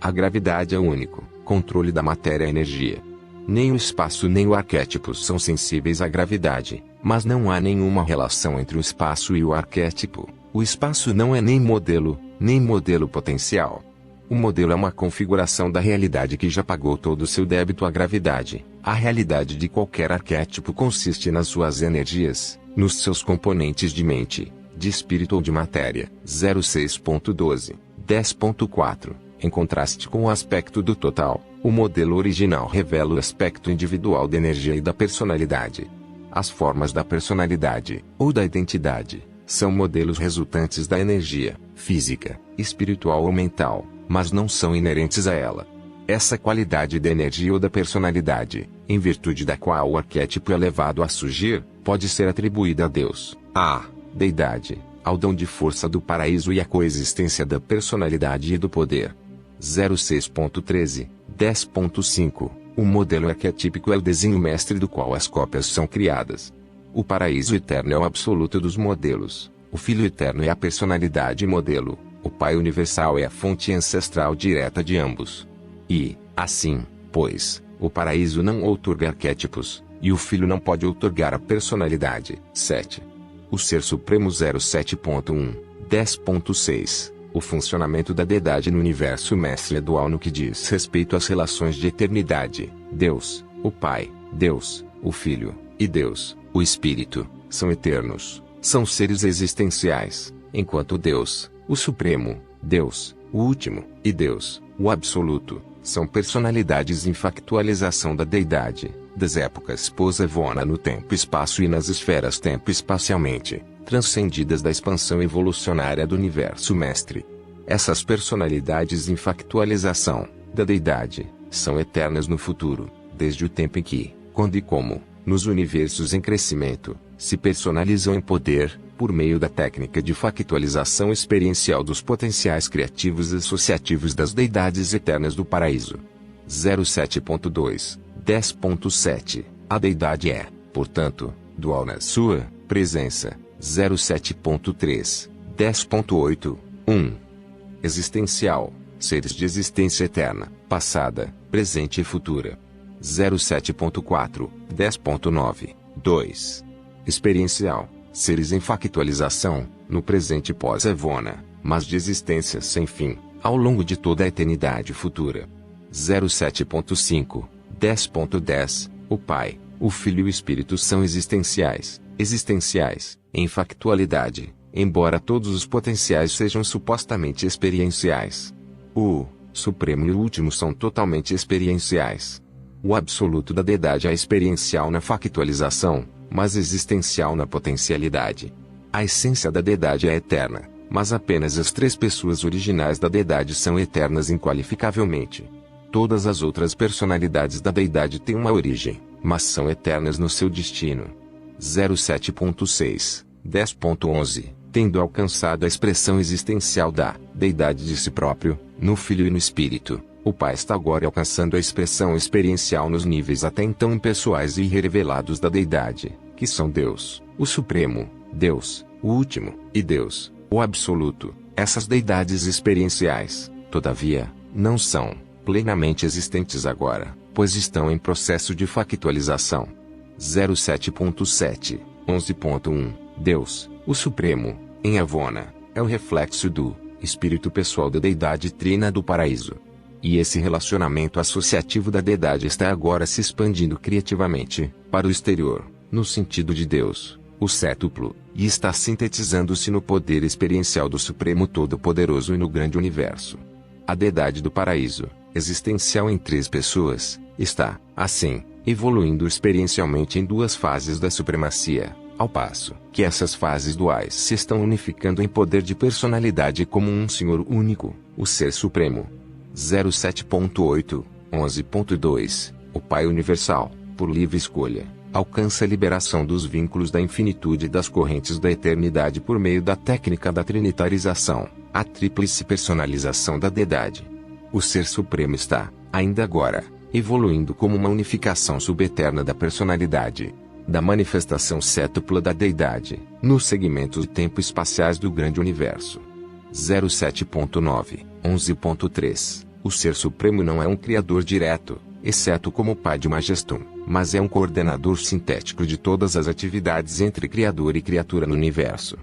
A gravidade é o único controle da matéria-energia. Nem o espaço nem o arquétipo são sensíveis à gravidade, mas não há nenhuma relação entre o espaço e o arquétipo. O espaço não é nem modelo potencial. O modelo é uma configuração da realidade que já pagou todo o seu débito à gravidade. A realidade de qualquer arquétipo consiste nas suas energias, nos seus componentes de mente, de espírito ou de matéria. 06.12, 10.4. Em contraste com o aspecto do total, o modelo original revela o aspecto individual da energia e da personalidade. As formas da personalidade, ou da identidade, são modelos resultantes da energia, física, espiritual ou mental, mas não são inerentes a ela. Essa qualidade da energia ou da personalidade, em virtude da qual o arquétipo é levado a surgir, pode ser atribuída a Deus, à deidade, ao dom de força do paraíso e à coexistência da personalidade e do poder. 06.13, 10.5. O modelo arquetípico é o desenho mestre do qual as cópias são criadas. O paraíso eterno é o absoluto dos modelos. O Filho eterno é a personalidade modelo. O Pai universal é a fonte ancestral direta de ambos. E, assim, pois, o paraíso não outorga arquétipos, e o Filho não pode outorgar a personalidade. 7. O Ser Supremo 07.1, 10.6. O funcionamento da deidade no universo mestre é dual no que diz respeito às relações de eternidade. Deus, o Pai, Deus, o Filho, e Deus, o Espírito, são eternos, são seres existenciais, enquanto Deus, o Supremo, Deus, o Último, e Deus, o Absoluto, são personalidades em factualização da deidade, das épocas pós-evona no tempo-espaço e nas esferas tempo-espacialmente, transcendidas da expansão evolucionária do universo mestre. Essas personalidades em factualização da deidade são eternas no futuro, desde o tempo em que, quando e como, nos universos em crescimento, se personalizam em poder, por meio da técnica de factualização experiencial dos potenciais criativos associativos das deidades eternas do paraíso. 07.2, 10.7. A deidade é, portanto, dual na sua presença. 07.3, 10.8, 1. Existencial, seres de existência eterna, passada, presente e futura. 07.4, 10.9, 2. Experiencial, seres em factualização, no presente pós-evona, mas de existência sem fim, ao longo de toda a eternidade futura. 07.5, 10.10. O Pai, o Filho e o Espírito são existenciais, em factualidade, embora todos os potenciais sejam supostamente experienciais. O Supremo e o Último são totalmente experienciais. O absoluto da deidade é experiencial na factualização, mas existencial na potencialidade. A essência da deidade é eterna, mas apenas as três pessoas originais da deidade são eternas inqualificavelmente. Todas as outras personalidades da deidade têm uma origem, mas são eternas no seu destino. 07.6, 10.11. Tendo alcançado a expressão existencial da deidade de si próprio, no Filho e no Espírito, o Pai está agora alcançando a expressão experiencial nos níveis até então impessoais e irrevelados da deidade, que são Deus, o Supremo, Deus, o Último, e Deus, o Absoluto. Essas deidades experienciais, todavia, não são plenamente existentes agora, pois estão em processo de factualização. 07.7, 11.1. Deus, o Supremo, em Evona, é o reflexo do Espírito pessoal da deidade trina do paraíso. E esse relacionamento associativo da deidade está agora se expandindo criativamente, para o exterior, no sentido de Deus, o sétuplo, e está sintetizando-se no poder experiencial do Supremo Todo-Poderoso e no grande universo. A deidade do paraíso, existencial em três pessoas, está, assim, evoluindo experiencialmente em duas fases da supremacia, ao passo que essas fases duais se estão unificando em poder de personalidade como um Senhor único, o Ser Supremo. 07.8, 11.2. O Pai Universal, por livre escolha, alcança a liberação dos vínculos da infinitude e das correntes da eternidade por meio da técnica da trinitarização, a tríplice personalização da deidade. O Ser Supremo está, ainda agora, evoluindo como uma unificação subeterna da personalidade, da manifestação sétupla da deidade, nos segmentos tempo-espaciais do grande universo. 07.9, 11.3. O Ser Supremo não é um criador direto, exceto como Pai de Majestum, mas é um coordenador sintético de todas as atividades entre criador e criatura no universo.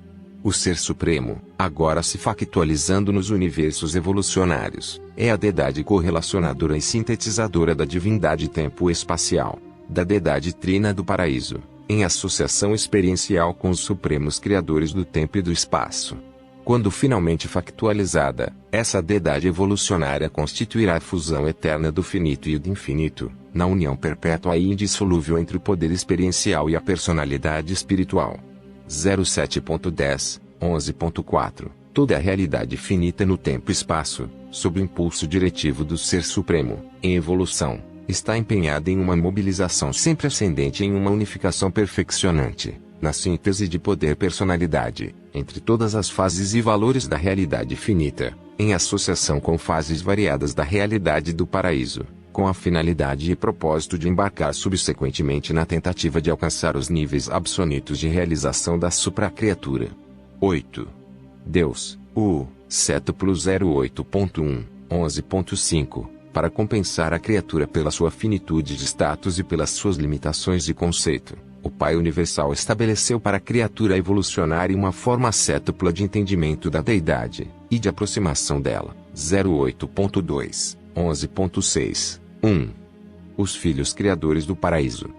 O Ser Supremo, agora se factualizando nos universos evolucionários, é a deidade correlacionadora e sintetizadora da divindade tempo-espacial, da deidade trina do paraíso, em associação experiencial com os supremos criadores do tempo e do espaço. Quando finalmente factualizada, essa deidade evolucionária constituirá a fusão eterna do finito e do infinito, na união perpétua e indissolúvel entre o poder experiencial e a personalidade espiritual. 07.10, 11.4. Toda a realidade finita no tempo e espaço, sob o impulso diretivo do Ser Supremo, em evolução, está empenhada em uma mobilização sempre ascendente em uma unificação perfeccionante, na síntese de poder-personalidade, entre todas as fases e valores da realidade finita, em associação com fases variadas da realidade do paraíso, com a finalidade e propósito de embarcar subsequentemente na tentativa de alcançar os níveis absolutos de realização da supracriatura. 8. Deus, o cétuplo 08.1, 11.5, para compensar a criatura pela sua finitude de status e pelas suas limitações de conceito. O Pai Universal estabeleceu para a criatura evolucionária uma forma cétupla de entendimento da deidade, e de aproximação dela. 08.2, 11.6, 1. Os Filhos Criadores do Paraíso.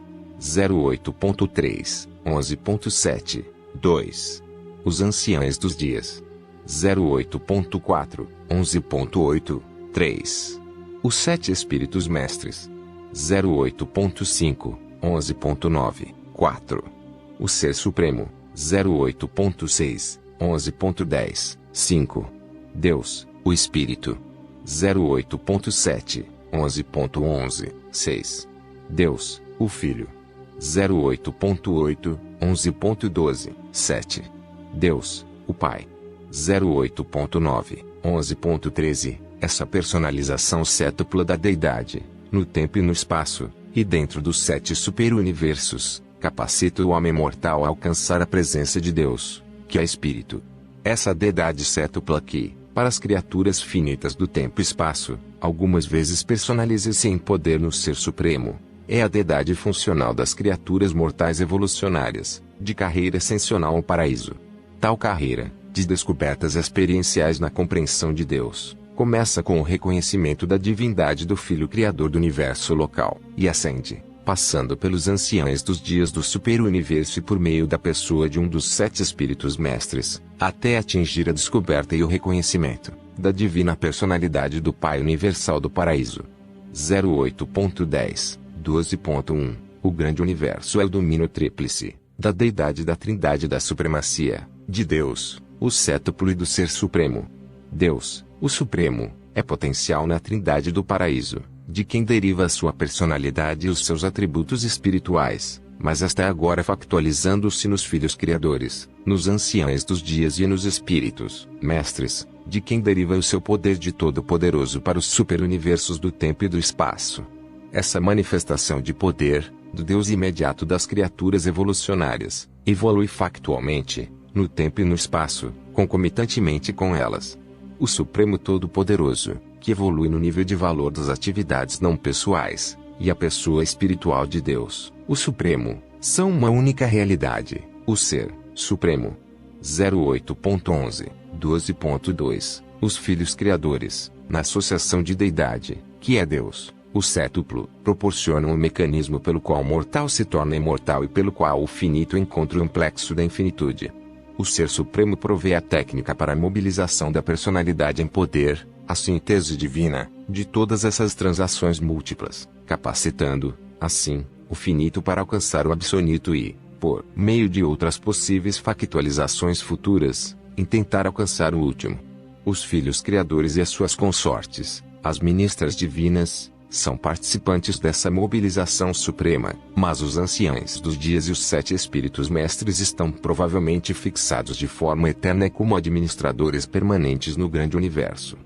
08.3, 11.7, 2. Os Anciães dos Dias. 08.4, 11.8, 3. Os Sete Espíritos Mestres. 08.5, 11.9, 4. O Ser Supremo. 08.6, 11.10, 5. Deus, o Espírito. 08.7, 11.11, 6. Deus, o Filho. 08.8, 11.12, 7. Deus, o Pai. 08.9, 11.13. Essa personalização cétupla da deidade, no tempo e no espaço, e dentro dos 7 superuniversos, capacita o homem mortal a alcançar a presença de Deus, que é Espírito. Essa deidade cétupla que, para as criaturas finitas do tempo e espaço, algumas vezes personaliza-se em poder no Ser Supremo, é a deidade funcional das criaturas mortais evolucionárias, de carreira ascensional ao paraíso. Tal carreira, de descobertas experienciais na compreensão de Deus, começa com o reconhecimento da divindade do Filho Criador do universo local, e ascende, passando pelos anciães dos dias do superuniverso e por meio da pessoa de um dos 7 Espíritos Mestres, até atingir a descoberta e o reconhecimento da divina personalidade do Pai Universal do Paraíso. 08.10, 12.1. O grande universo é o domínio tríplice da deidade da Trindade da supremacia de Deus, o cétuplo e do Ser Supremo. Deus, o Supremo, é potencial na Trindade do Paraíso, de quem deriva a sua personalidade e os seus atributos espirituais, mas está agora factualizando-se nos Filhos Criadores, nos Anciães dos Dias e nos Espíritos Mestres, de quem deriva o seu poder de Todo-Poderoso para os superuniversos do tempo e do espaço. Essa manifestação de poder, do Deus imediato das criaturas evolucionárias, evolui factualmente, no tempo e no espaço, concomitantemente com elas. O Supremo Todo-Poderoso, que evolui no nível de valor das atividades não pessoais, e a pessoa espiritual de Deus, o Supremo, são uma única realidade, o Ser Supremo. 08.11, 12.2. Os Filhos Criadores, na associação de deidade, que é Deus, o cétuplo, proporcionam um mecanismo pelo qual o mortal se torna imortal e pelo qual o finito encontra o amplexo da infinitude. O Ser Supremo provê a técnica para a mobilização da personalidade em poder, a síntese divina, de todas essas transações múltiplas, capacitando, assim, o finito para alcançar o absoluto e, por meio de outras possíveis factualizações futuras, intentar alcançar o último. Os Filhos Criadores e as suas consortes, as ministras divinas, são participantes dessa mobilização suprema, mas os Anciães dos Dias e os 7 Espíritos Mestres estão provavelmente fixados de forma eterna como administradores permanentes no grande universo.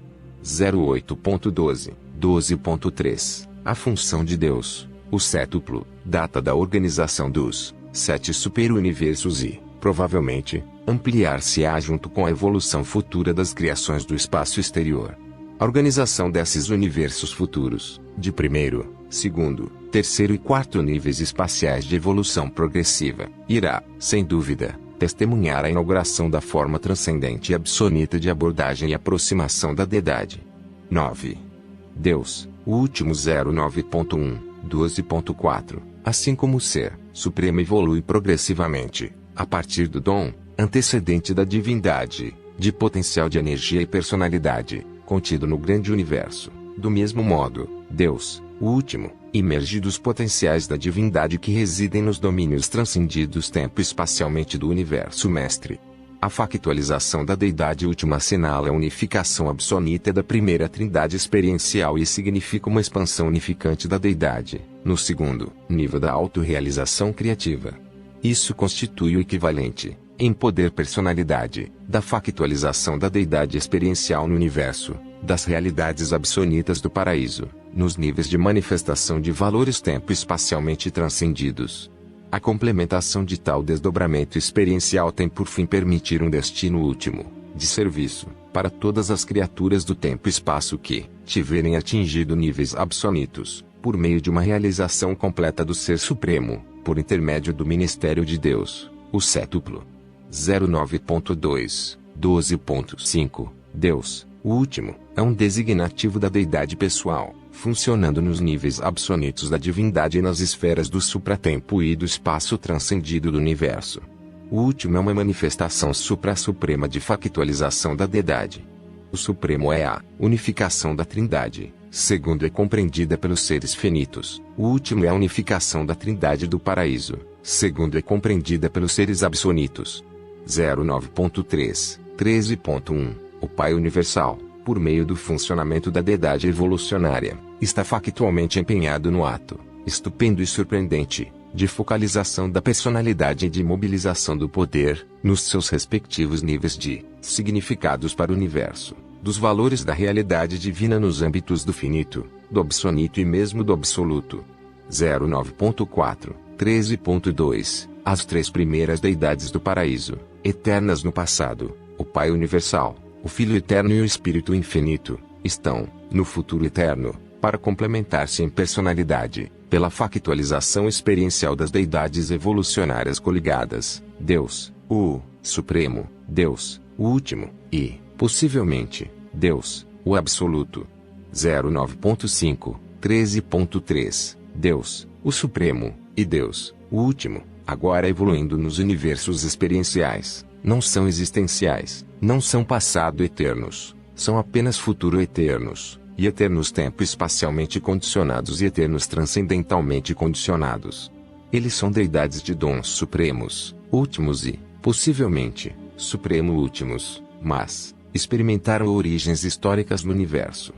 08.12, 12.3. A função de Deus, o cétuplo, data da organização dos 7 superuniversos e, provavelmente, ampliar-se-á junto com a evolução futura das criações do espaço exterior. A organização desses universos futuros, de primeiro, segundo, terceiro e quarto níveis espaciais de evolução progressiva, irá, sem dúvida, testemunhar a inauguração da forma transcendente e absoluta de abordagem e aproximação da deidade. 9. Deus, o último 09.1, 12.4, assim como o Ser Supremo evolui progressivamente, a partir do dom, antecedente da divindade, de potencial de energia e personalidade, contido no grande universo. Do mesmo modo, Deus, o último, emerge dos potenciais da divindade que residem nos domínios transcendidos tempo-espacialmente do universo mestre. A factualização da deidade última assinala a unificação absoluta da primeira trindade experiencial e significa uma expansão unificante da deidade, no segundo nível da autorrealização criativa. Isso constitui o equivalente, em poder personalidade, da factualização da deidade experiencial no universo, das realidades absolutas do paraíso, nos níveis de manifestação de valores tempo-espacialmente transcendidos. A complementação de tal desdobramento experiencial tem por fim permitir um destino último, de serviço, para todas as criaturas do tempo e espaço que tiverem atingido níveis absolutos, por meio de uma realização completa do Ser Supremo, por intermédio do Ministério de Deus, o sétuplo. 09.2, 12.5, Deus, o último, é um designativo da deidade pessoal, funcionando nos níveis absolutos da divindade e nas esferas do supratempo e do espaço transcendido do universo. O último é uma manifestação supra-suprema de factualização da deidade. O Supremo é a unificação da Trindade, segundo é compreendida pelos seres finitos. O último é a unificação da Trindade do paraíso, segundo é compreendida pelos seres absolutos. 09.3, 13.1, o Pai Universal, por meio do funcionamento da deidade evolucionária, está factualmente empenhado no ato, estupendo e surpreendente, de focalização da personalidade e de mobilização do poder, nos seus respectivos níveis de significados para o universo, dos valores da realidade divina nos âmbitos do finito, do absoluto e mesmo do absoluto. 09.4, 13.2, as três primeiras deidades do paraíso, eternas no passado, o Pai Universal, o Filho Eterno e o Espírito Infinito, estão, no futuro eterno, para complementar-se em personalidade, pela factualização experiencial das deidades evolucionárias coligadas, Deus, o Supremo, Deus, o Último, e, possivelmente, Deus, o Absoluto. 09.5, 13.3, Deus, o Supremo, e Deus, o Último, agora evoluindo nos universos experienciais, não são existenciais, não são passado eternos, são apenas futuro eternos, e eternos tempo espacialmente condicionados e eternos transcendentalmente condicionados. Eles são deidades de dons supremos, últimos e, possivelmente, supremo últimos, mas experimentaram origens históricas no universo.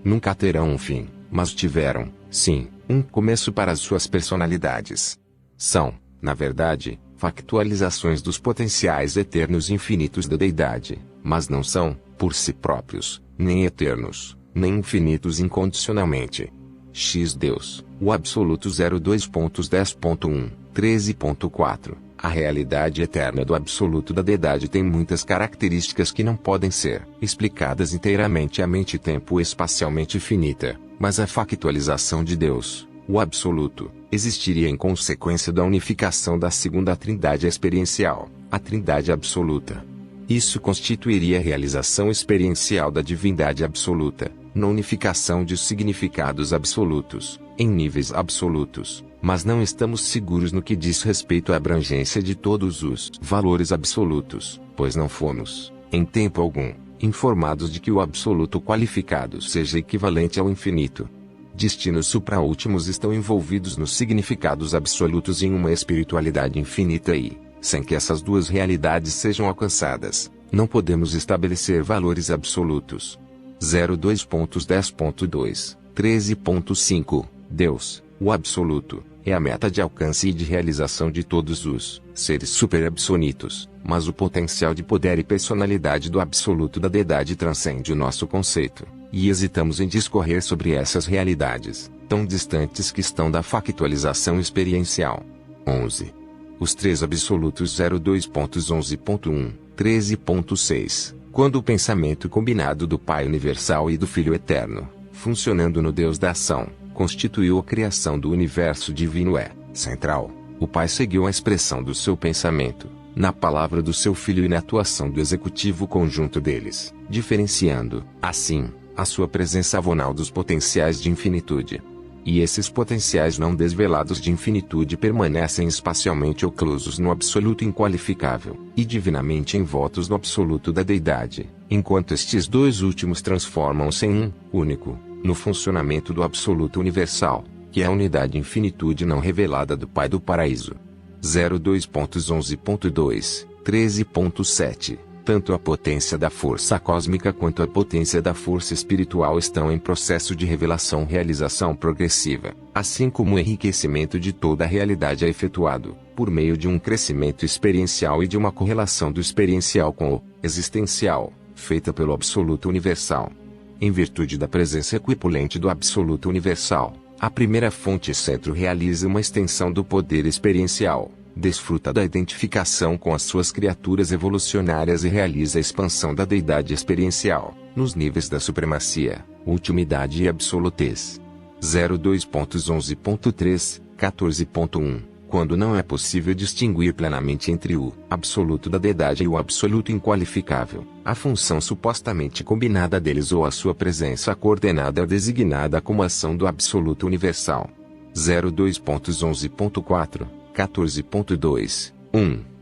Nunca terão um fim, mas tiveram, sim, um começo para as suas personalidades. São, na verdade, factualizações dos potenciais eternos infinitos da deidade, mas não são, por si próprios, nem eternos, nem infinitos incondicionalmente. X Deus, o absoluto 02.10.1, 13.4. A realidade eterna do absoluto da deidade tem muitas características que não podem ser explicadas inteiramente à mente tempo-espacialmente finita, mas a factualização de Deus, o absoluto, existiria em consequência da unificação da segunda trindade experiencial, a trindade absoluta. Isso constituiria a realização experiencial da divindade absoluta, na unificação de significados absolutos, em níveis absolutos, mas não estamos seguros no que diz respeito à abrangência de todos os valores absolutos, pois não fomos, em tempo algum, informados de que o absoluto qualificado seja equivalente ao infinito. Destinos supraúltimos estão envolvidos nos significados absolutos em uma espiritualidade infinita e, sem que essas duas realidades sejam alcançadas, não podemos estabelecer valores absolutos. 02.10.2, 13.5, Deus, o Absoluto, é a meta de alcance e de realização de todos os seres superabsonitos, mas o potencial de poder e personalidade do Absoluto da deidade transcende o nosso conceito, e hesitamos em discorrer sobre essas realidades, tão distantes que estão da factualização experiencial. 11. Os três absolutos 02.11.1, 13.6. Quando o pensamento combinado do Pai Universal e do Filho Eterno, funcionando no Deus da ação, constituiu a criação do universo divino central, o Pai seguiu a expressão do seu pensamento, na palavra do seu Filho e na atuação do executivo conjunto deles, diferenciando, assim, a sua presença avonal dos potenciais de infinitude. E esses potenciais não desvelados de infinitude permanecem espacialmente oclusos no absoluto inqualificável, e divinamente envoltos no absoluto da deidade, enquanto estes dois últimos transformam-se em um, único, no funcionamento do absoluto universal, que é a unidade infinitude não revelada do Pai do Paraíso. 02.11.2, 13.7. Tanto a potência da força cósmica quanto a potência da força espiritual estão em processo de realização progressiva, assim como o enriquecimento de toda a realidade é efetuado, por meio de um crescimento experiencial e de uma correlação do experiencial com o existencial, feita pelo Absoluto Universal. em virtude da presença equipolente do Absoluto Universal, a primeira fonte centro realiza uma extensão do poder experiencial, desfruta da identificação com as suas criaturas evolucionárias e realiza a expansão da deidade experiencial, nos níveis da supremacia, ultimidade e absolutez. 02.11.3, 14.1 Quando não é possível distinguir plenamente entre o absoluto da deidade e o absoluto inqualificável, a função supostamente combinada deles ou a sua presença coordenada é designada como ação do absoluto universal. 02.11.4, 14.2, 1.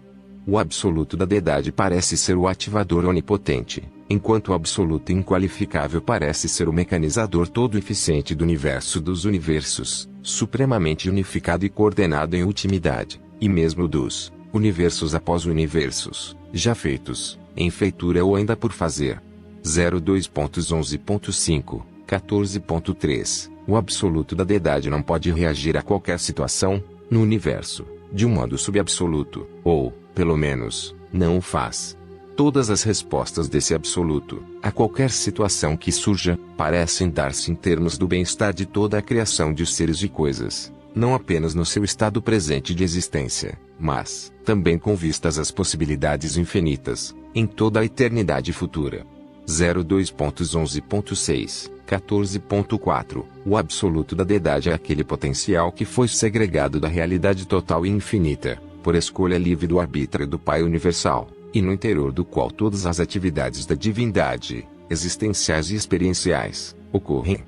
O absoluto da deidade parece ser o ativador onipotente, enquanto o absoluto inqualificável parece ser o mecanizador todo eficiente do universo dos universos, supremamente unificado e coordenado em ultimidade, e mesmo dos universos após universos, já feitos, em feitura ou ainda por fazer. 02.11.5, 14.3 O absoluto da deidade não pode reagir a qualquer situação, no universo, de um modo subabsoluto, ou, pelo menos, não o faz. Todas as respostas desse absoluto, a qualquer situação que surja, parecem dar-se em termos do bem-estar de toda a criação de seres e coisas, não apenas no seu estado presente de existência, mas, também com vistas às possibilidades infinitas, em toda a eternidade futura. 02.11.6, 14.4 O absoluto da deidade é aquele potencial que foi segregado da realidade total e infinita, por escolha livre do arbítrio do Pai Universal, e no interior do qual todas as atividades da divindade, existenciais e experienciais, ocorrem.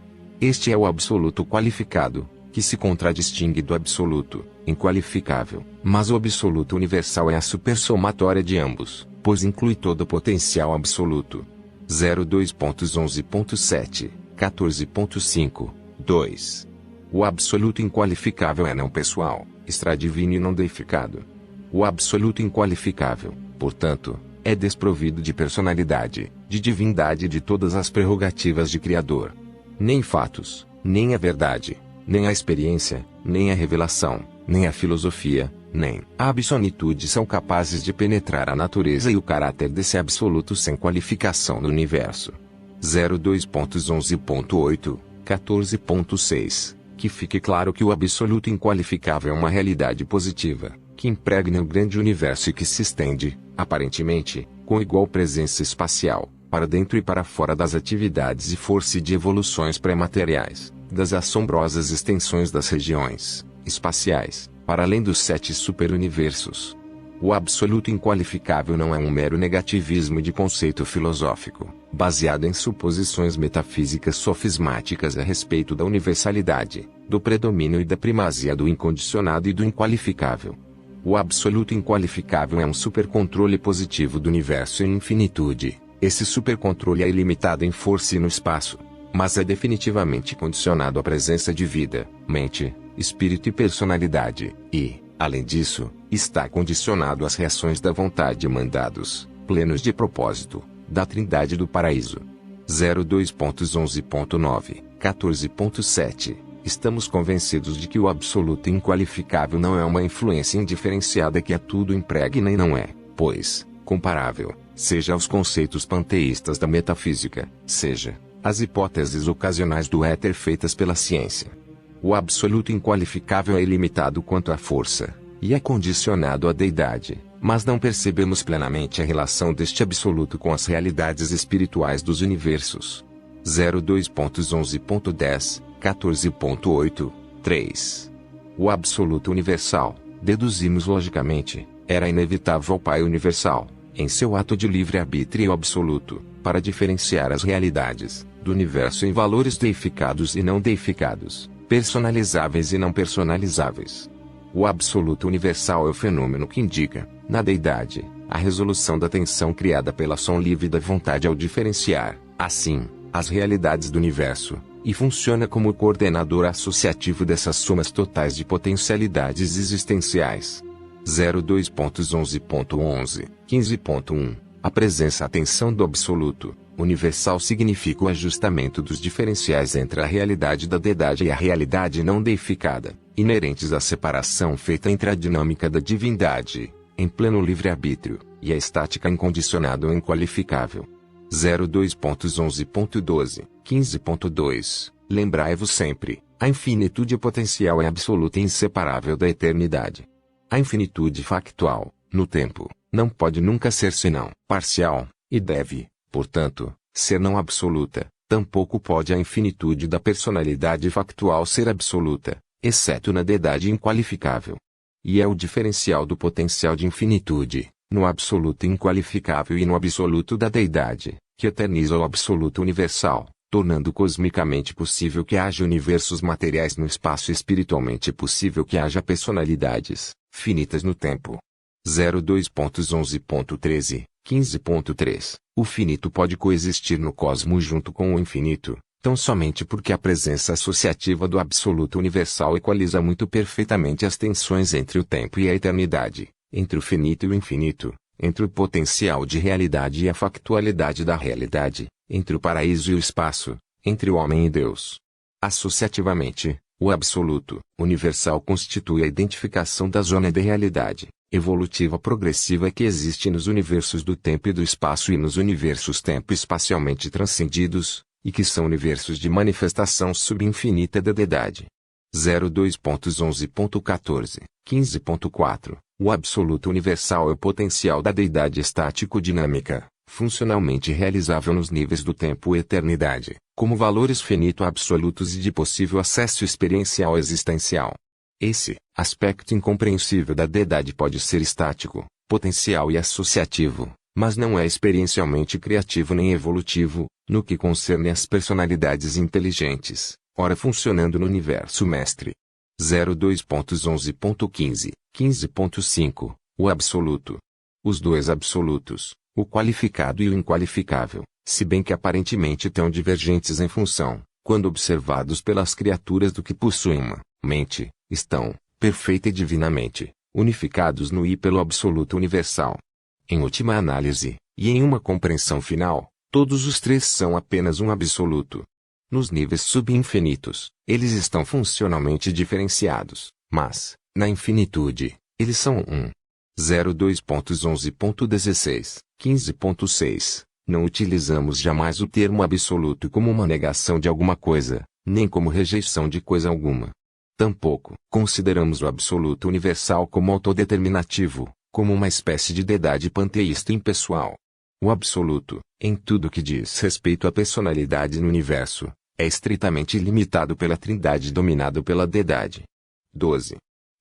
Este é o absoluto qualificado, que se contradistingue do absoluto inqualificável, mas o absoluto universal é a supersomatória de ambos, pois inclui todo o potencial absoluto. 02.11.7, 14.5, 2. O absoluto inqualificável é não pessoal, extradivino e não deificado. O absoluto inqualificável, portanto, é desprovido de personalidade, de divindade e de todas as prerrogativas de Criador. Nem fatos, nem a verdade, nem a experiência, nem a revelação, nem a filosofia, nem a absolutude são capazes de penetrar a natureza e o caráter desse absoluto sem qualificação no universo. 02.11.8, 14.6 Que fique claro que o absoluto inqualificável é uma realidade positiva, que impregna o grande universo e que se estende, aparentemente, com igual presença espacial, para dentro e para fora das atividades e força de evoluções pré-materiais, das assombrosas extensões das regiões espaciais, para além dos 7 superuniversos. O absoluto inqualificável não é um mero negativismo de conceito filosófico, baseado em suposições metafísicas sofismáticas a respeito da universalidade, do predomínio e da primazia do incondicionado e do inqualificável. O absoluto inqualificável é um supercontrole positivo do universo em infinitude. Esse supercontrole é ilimitado em força e no espaço, mas é definitivamente condicionado à presença de vida, mente, espírito e personalidade, e, além disso, está condicionado às reações da vontade e mandados, plenos de propósito, da Trindade do Paraíso. 02.11.9, 14.7 Estamos convencidos de que o absoluto inqualificável não é uma influência indiferenciada que a tudo impregna e não é, pois, comparável, seja aos conceitos panteístas da metafísica, seja às hipóteses ocasionais do éter feitas pela ciência. O absoluto inqualificável é ilimitado quanto à força, e é condicionado à deidade, mas não percebemos plenamente a relação deste absoluto com as realidades espirituais dos universos. 02.11.10, 14.8, 3. O absoluto universal, deduzimos logicamente, era inevitável ao Pai Universal, em seu ato de livre-arbítrio absoluto, para diferenciar as realidades do universo em valores deificados e não deificados, personalizáveis e não personalizáveis. O absoluto universal é o fenômeno que indica, na deidade, a resolução da tensão criada pela ação livre da vontade ao diferenciar, assim, as realidades do universo, e funciona como o coordenador associativo dessas somas totais de potencialidades existenciais. 02.11.11, 15.1 A presença-atenção do absoluto universal significa o ajustamento dos diferenciais entre a realidade da deidade e a realidade não deificada, inerentes à separação feita entre a dinâmica da divindade, em pleno livre-arbítrio, e a estática incondicionada ou inqualificável. 02.11.12, 15.2 Lembrai-vos sempre, a infinitude potencial é absoluta e inseparável da eternidade. A infinitude factual, no tempo, não pode nunca ser senão parcial, e deve, portanto, ser não absoluta. Tampouco pode a infinitude da personalidade factual ser absoluta, exceto na deidade inqualificável. E é o diferencial do potencial de infinitude, no absoluto inqualificável e no absoluto da deidade, que eterniza o absoluto universal, tornando cosmicamente possível que haja universos materiais no espaço e espiritualmente possível que haja personalidades, finitas no tempo. 02.11.13, 15.3 O finito pode coexistir no cosmos junto com o infinito, tão somente porque a presença associativa do absoluto universal equaliza muito perfeitamente as tensões entre o tempo e a eternidade, entre o finito e o infinito, entre o potencial de realidade e a factualidade da realidade, entre o paraíso e o espaço, entre o homem e Deus. Associativamente, o absoluto, universal constitui a identificação da zona de realidade evolutiva progressiva que existe nos universos do tempo e do espaço e nos universos tempo-espacialmente transcendidos, e que são universos de manifestação subinfinita da deidade. 02.11.14, 15.4 O absoluto universal é o potencial da deidade estático-dinâmica, funcionalmente realizável nos níveis do tempo e eternidade, como valores finito-absolutos e de possível acesso experiencial existencial. Esse aspecto incompreensível da deidade pode ser estático, potencial e associativo, mas não é experiencialmente criativo nem evolutivo, no que concerne às personalidades inteligentes, ora funcionando no universo mestre. 02.11.15, 15.5 O absoluto. Os dois absolutos, o qualificado e o inqualificável, se bem que aparentemente tão divergentes em função, quando observados pelas criaturas do que possuem uma mente, estão, perfeita e divinamente, unificados no I pelo absoluto universal. Em última análise, e em uma compreensão final, todos os três são apenas um absoluto. Nos níveis subinfinitos, eles estão funcionalmente diferenciados, mas, na infinitude, eles são um. 02.11.16, 15.6 Não utilizamos jamais o termo absoluto como uma negação de alguma coisa, nem como rejeição de coisa alguma. Tampouco consideramos o absoluto universal como autodeterminativo, como uma espécie de deidade panteísta impessoal. O absoluto, em tudo que diz respeito à personalidade no universo, é estritamente limitado pela trindade dominado pela deidade. 12.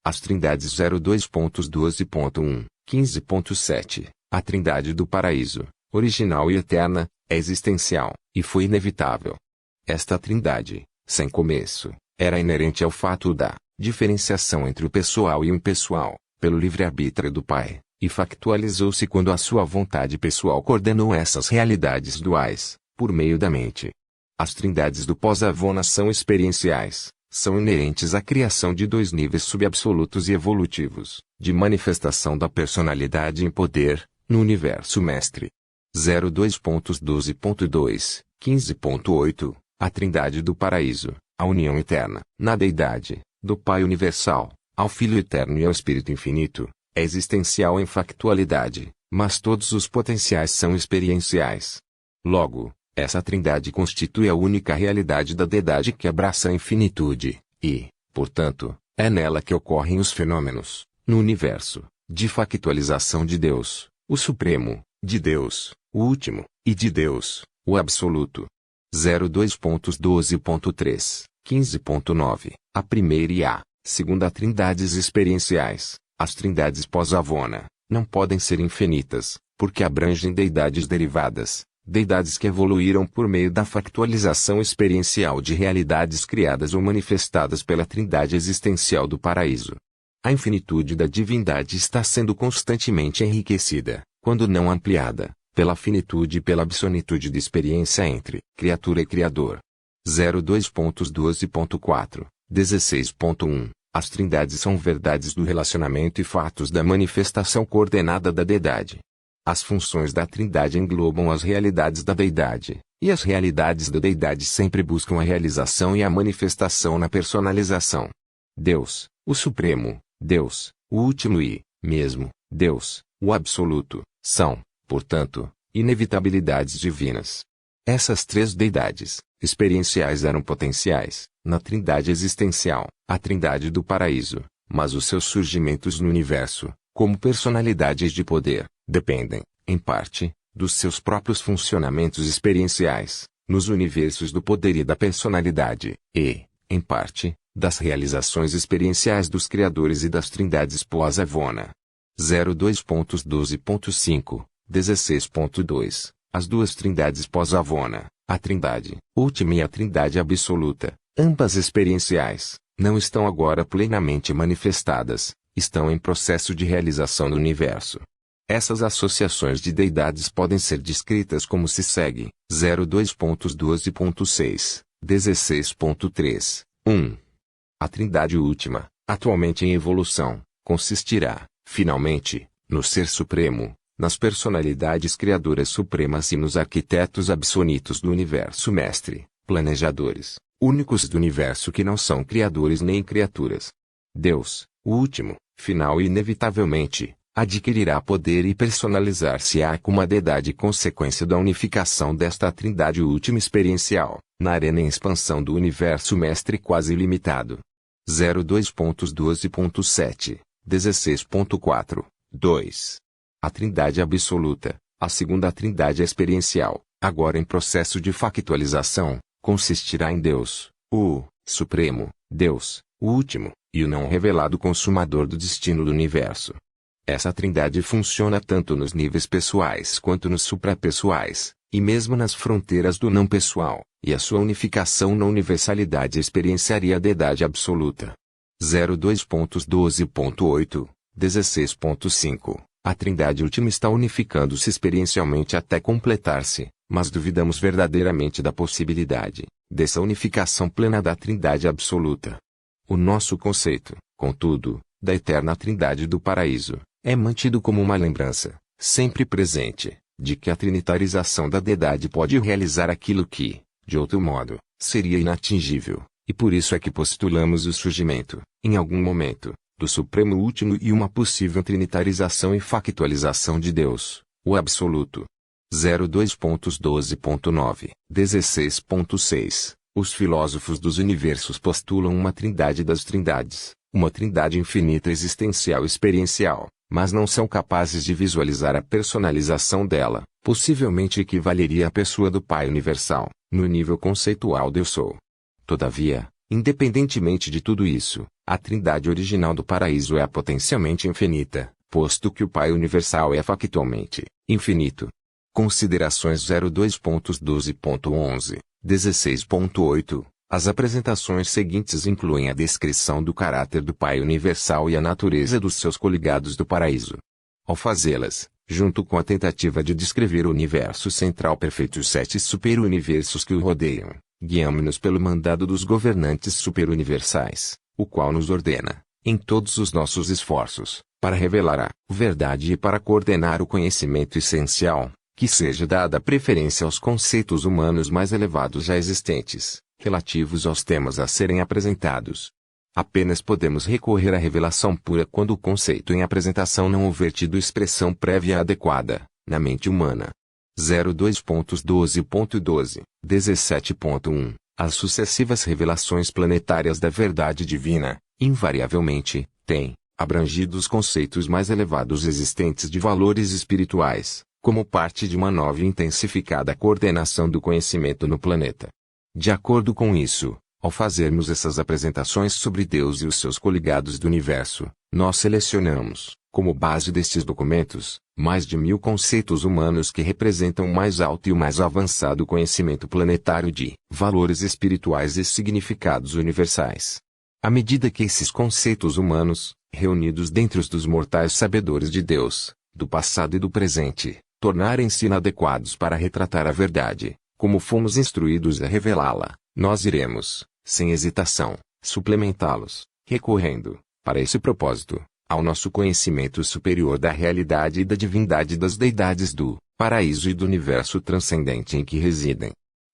As trindades 02.12.1, 15.7 A trindade do paraíso, original e eterna, é existencial, e foi inevitável. Esta trindade, sem começo, era inerente ao fato da diferenciação entre o pessoal e o impessoal, pelo livre-arbítrio do Pai, e factualizou-se quando a sua vontade pessoal coordenou essas realidades duais, por meio da mente. As trindades do pós-Avona são experienciais, são inerentes à criação de dois níveis subabsolutos e evolutivos, de manifestação da personalidade em poder, no universo mestre. 02.12.2, 15.8 A trindade do paraíso, a união eterna, na deidade, do Pai universal, ao Filho eterno e ao Espírito infinito, é existencial em factualidade, mas todos os potenciais são experienciais. Logo, essa trindade constitui a única realidade da deidade que abraça a infinitude, e, portanto, é nela que ocorrem os fenômenos, no universo, de factualização de Deus, o Supremo, de Deus, o Último, e de Deus, o Absoluto. 02.12.3, 15.9 A primeira e a segunda trindades experienciais, as trindades pós-Avona, não podem ser infinitas, porque abrangem deidades derivadas, deidades que evoluíram por meio da factualização experiencial de realidades criadas ou manifestadas pela trindade existencial do paraíso. A infinitude da divindade está sendo constantemente enriquecida, quando não ampliada, pela finitude e pela absolutude de experiência entre criatura e Criador. 02.12.4, 16.1 As trindades são verdades do relacionamento e fatos da manifestação coordenada da deidade. As funções da trindade englobam as realidades da deidade, e as realidades da deidade sempre buscam a realização e a manifestação na personalização. Deus, o Supremo, Deus, o Último e, mesmo, Deus, o Absoluto, são, portanto, inevitabilidades divinas. Essas três deidades, experienciais eram potenciais, na trindade existencial, a trindade do paraíso, mas os seus surgimentos no universo, como personalidades de poder, dependem, em parte, dos seus próprios funcionamentos experienciais, nos universos do poder e da personalidade, e, em parte, das realizações experienciais dos criadores e das trindades pós-Avona. 02.12.5, 16.2 As duas trindades pós-Avona, a trindade última e a trindade absoluta, ambas experienciais, não estão agora plenamente manifestadas, estão em processo de realização no universo. Essas associações de deidades podem ser descritas como se segue: 02.12.6, 16.3, 1. A trindade última, atualmente em evolução, consistirá, finalmente, no Ser Supremo, nas personalidades criadoras supremas e nos arquitetos absolutos do universo mestre, planejadores, únicos do universo que não são criadores nem criaturas. Deus, o último, final e inevitavelmente, adquirirá poder e personalizar-se-á como a deidade consequência da unificação desta trindade última experiencial, na arena em expansão do universo mestre quase ilimitado. 02.12.7, 16.4, 2. A trindade absoluta, a segunda trindade experiencial, agora em processo de factualização, consistirá em Deus, o Supremo, Deus, o último, e o não revelado consumador do destino do universo. Essa trindade funciona tanto nos níveis pessoais quanto nos suprapessoais, e mesmo nas fronteiras do não pessoal, e a sua unificação na universalidade experienciaria a deidade absoluta. 02.12.8, 16.5 A trindade última está unificando-se experiencialmente até completar-se, mas duvidamos verdadeiramente da possibilidade dessa unificação plena da trindade absoluta. O nosso conceito, contudo, da eterna trindade do paraíso, é mantido como uma lembrança, sempre presente, de que a trinitarização da deidade pode realizar aquilo que, de outro modo, seria inatingível, e por isso é que postulamos o surgimento, em algum momento, do Supremo Último e uma possível trinitarização e factualização de Deus, o Absoluto. 02.12.9, 16.6 Os filósofos dos universos postulam uma trindade das trindades, uma trindade infinita existencial experiencial, mas não são capazes de visualizar a personalização dela, possivelmente equivaleria à pessoa do Pai Universal, no nível conceitual do Eu Sou. Todavia, independentemente de tudo isso, a trindade original do paraíso é potencialmente infinita, posto que o Pai Universal é factualmente infinito. Considerações 02.12.11, 16.8 As apresentações seguintes incluem a descrição do caráter do Pai Universal e a natureza dos seus coligados do paraíso. Ao fazê-las, junto com a tentativa de descrever o universo central perfeito e os 7 superuniversos que o rodeiam, guiamo-nos pelo mandado dos governantes superuniversais, o qual nos ordena, em todos os nossos esforços, para revelar a verdade e para coordenar o conhecimento essencial, que seja dada preferência aos conceitos humanos mais elevados já existentes, relativos aos temas a serem apresentados. Apenas podemos recorrer à revelação pura quando o conceito em apresentação não houver tido expressão prévia adequada, na mente humana. 02.12.12, 17.1 As sucessivas revelações planetárias da verdade divina, invariavelmente, têm abrangido os conceitos mais elevados existentes de valores espirituais, como parte de uma nova e intensificada coordenação do conhecimento no planeta. De acordo com isso, ao fazermos essas apresentações sobre Deus e os seus coligados do universo, nós selecionamos, como base destes documentos, mais de 1000 conceitos humanos que representam o mais alto e o mais avançado conhecimento planetário de valores espirituais e significados universais. À medida que esses conceitos humanos, reunidos dentre os dos mortais sabedores de Deus, do passado e do presente, tornarem-se inadequados para retratar a verdade, como fomos instruídos a revelá-la, nós iremos, sem hesitação, suplementá-los, recorrendo, para esse propósito, ao nosso conhecimento superior da realidade e da divindade das deidades do paraíso e do universo transcendente em que residem.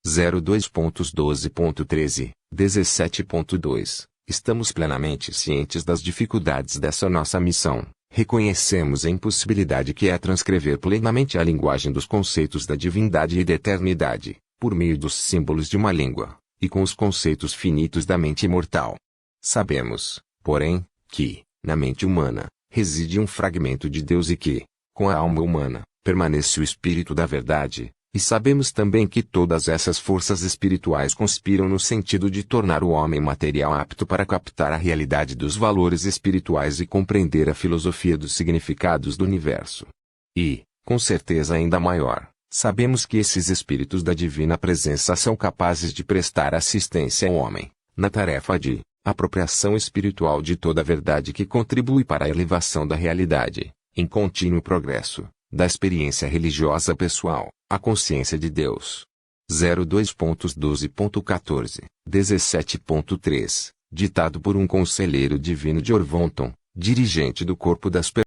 02.12.13, 17.2 Estamos plenamente cientes das dificuldades dessa nossa missão, reconhecemos a impossibilidade que é transcrever plenamente a linguagem dos conceitos da divindade e da eternidade, por meio dos símbolos de uma língua, e com os conceitos finitos da mente imortal. Sabemos, porém, que, na mente humana, reside um fragmento de Deus e que, com a alma humana, permanece o Espírito da verdade, e sabemos também que todas essas forças espirituais conspiram no sentido de tornar o homem material apto para captar a realidade dos valores espirituais e compreender a filosofia dos significados do universo. E, com certeza ainda maior, sabemos que esses espíritos da divina presença são capazes de prestar assistência ao homem, na tarefa de apropriação espiritual de toda a verdade que contribui para a elevação da realidade, em contínuo progresso, da experiência religiosa pessoal, à consciência de Deus. 02.12.14, 17.3, ditado por um conselheiro divino de Orvonton, dirigente do corpo das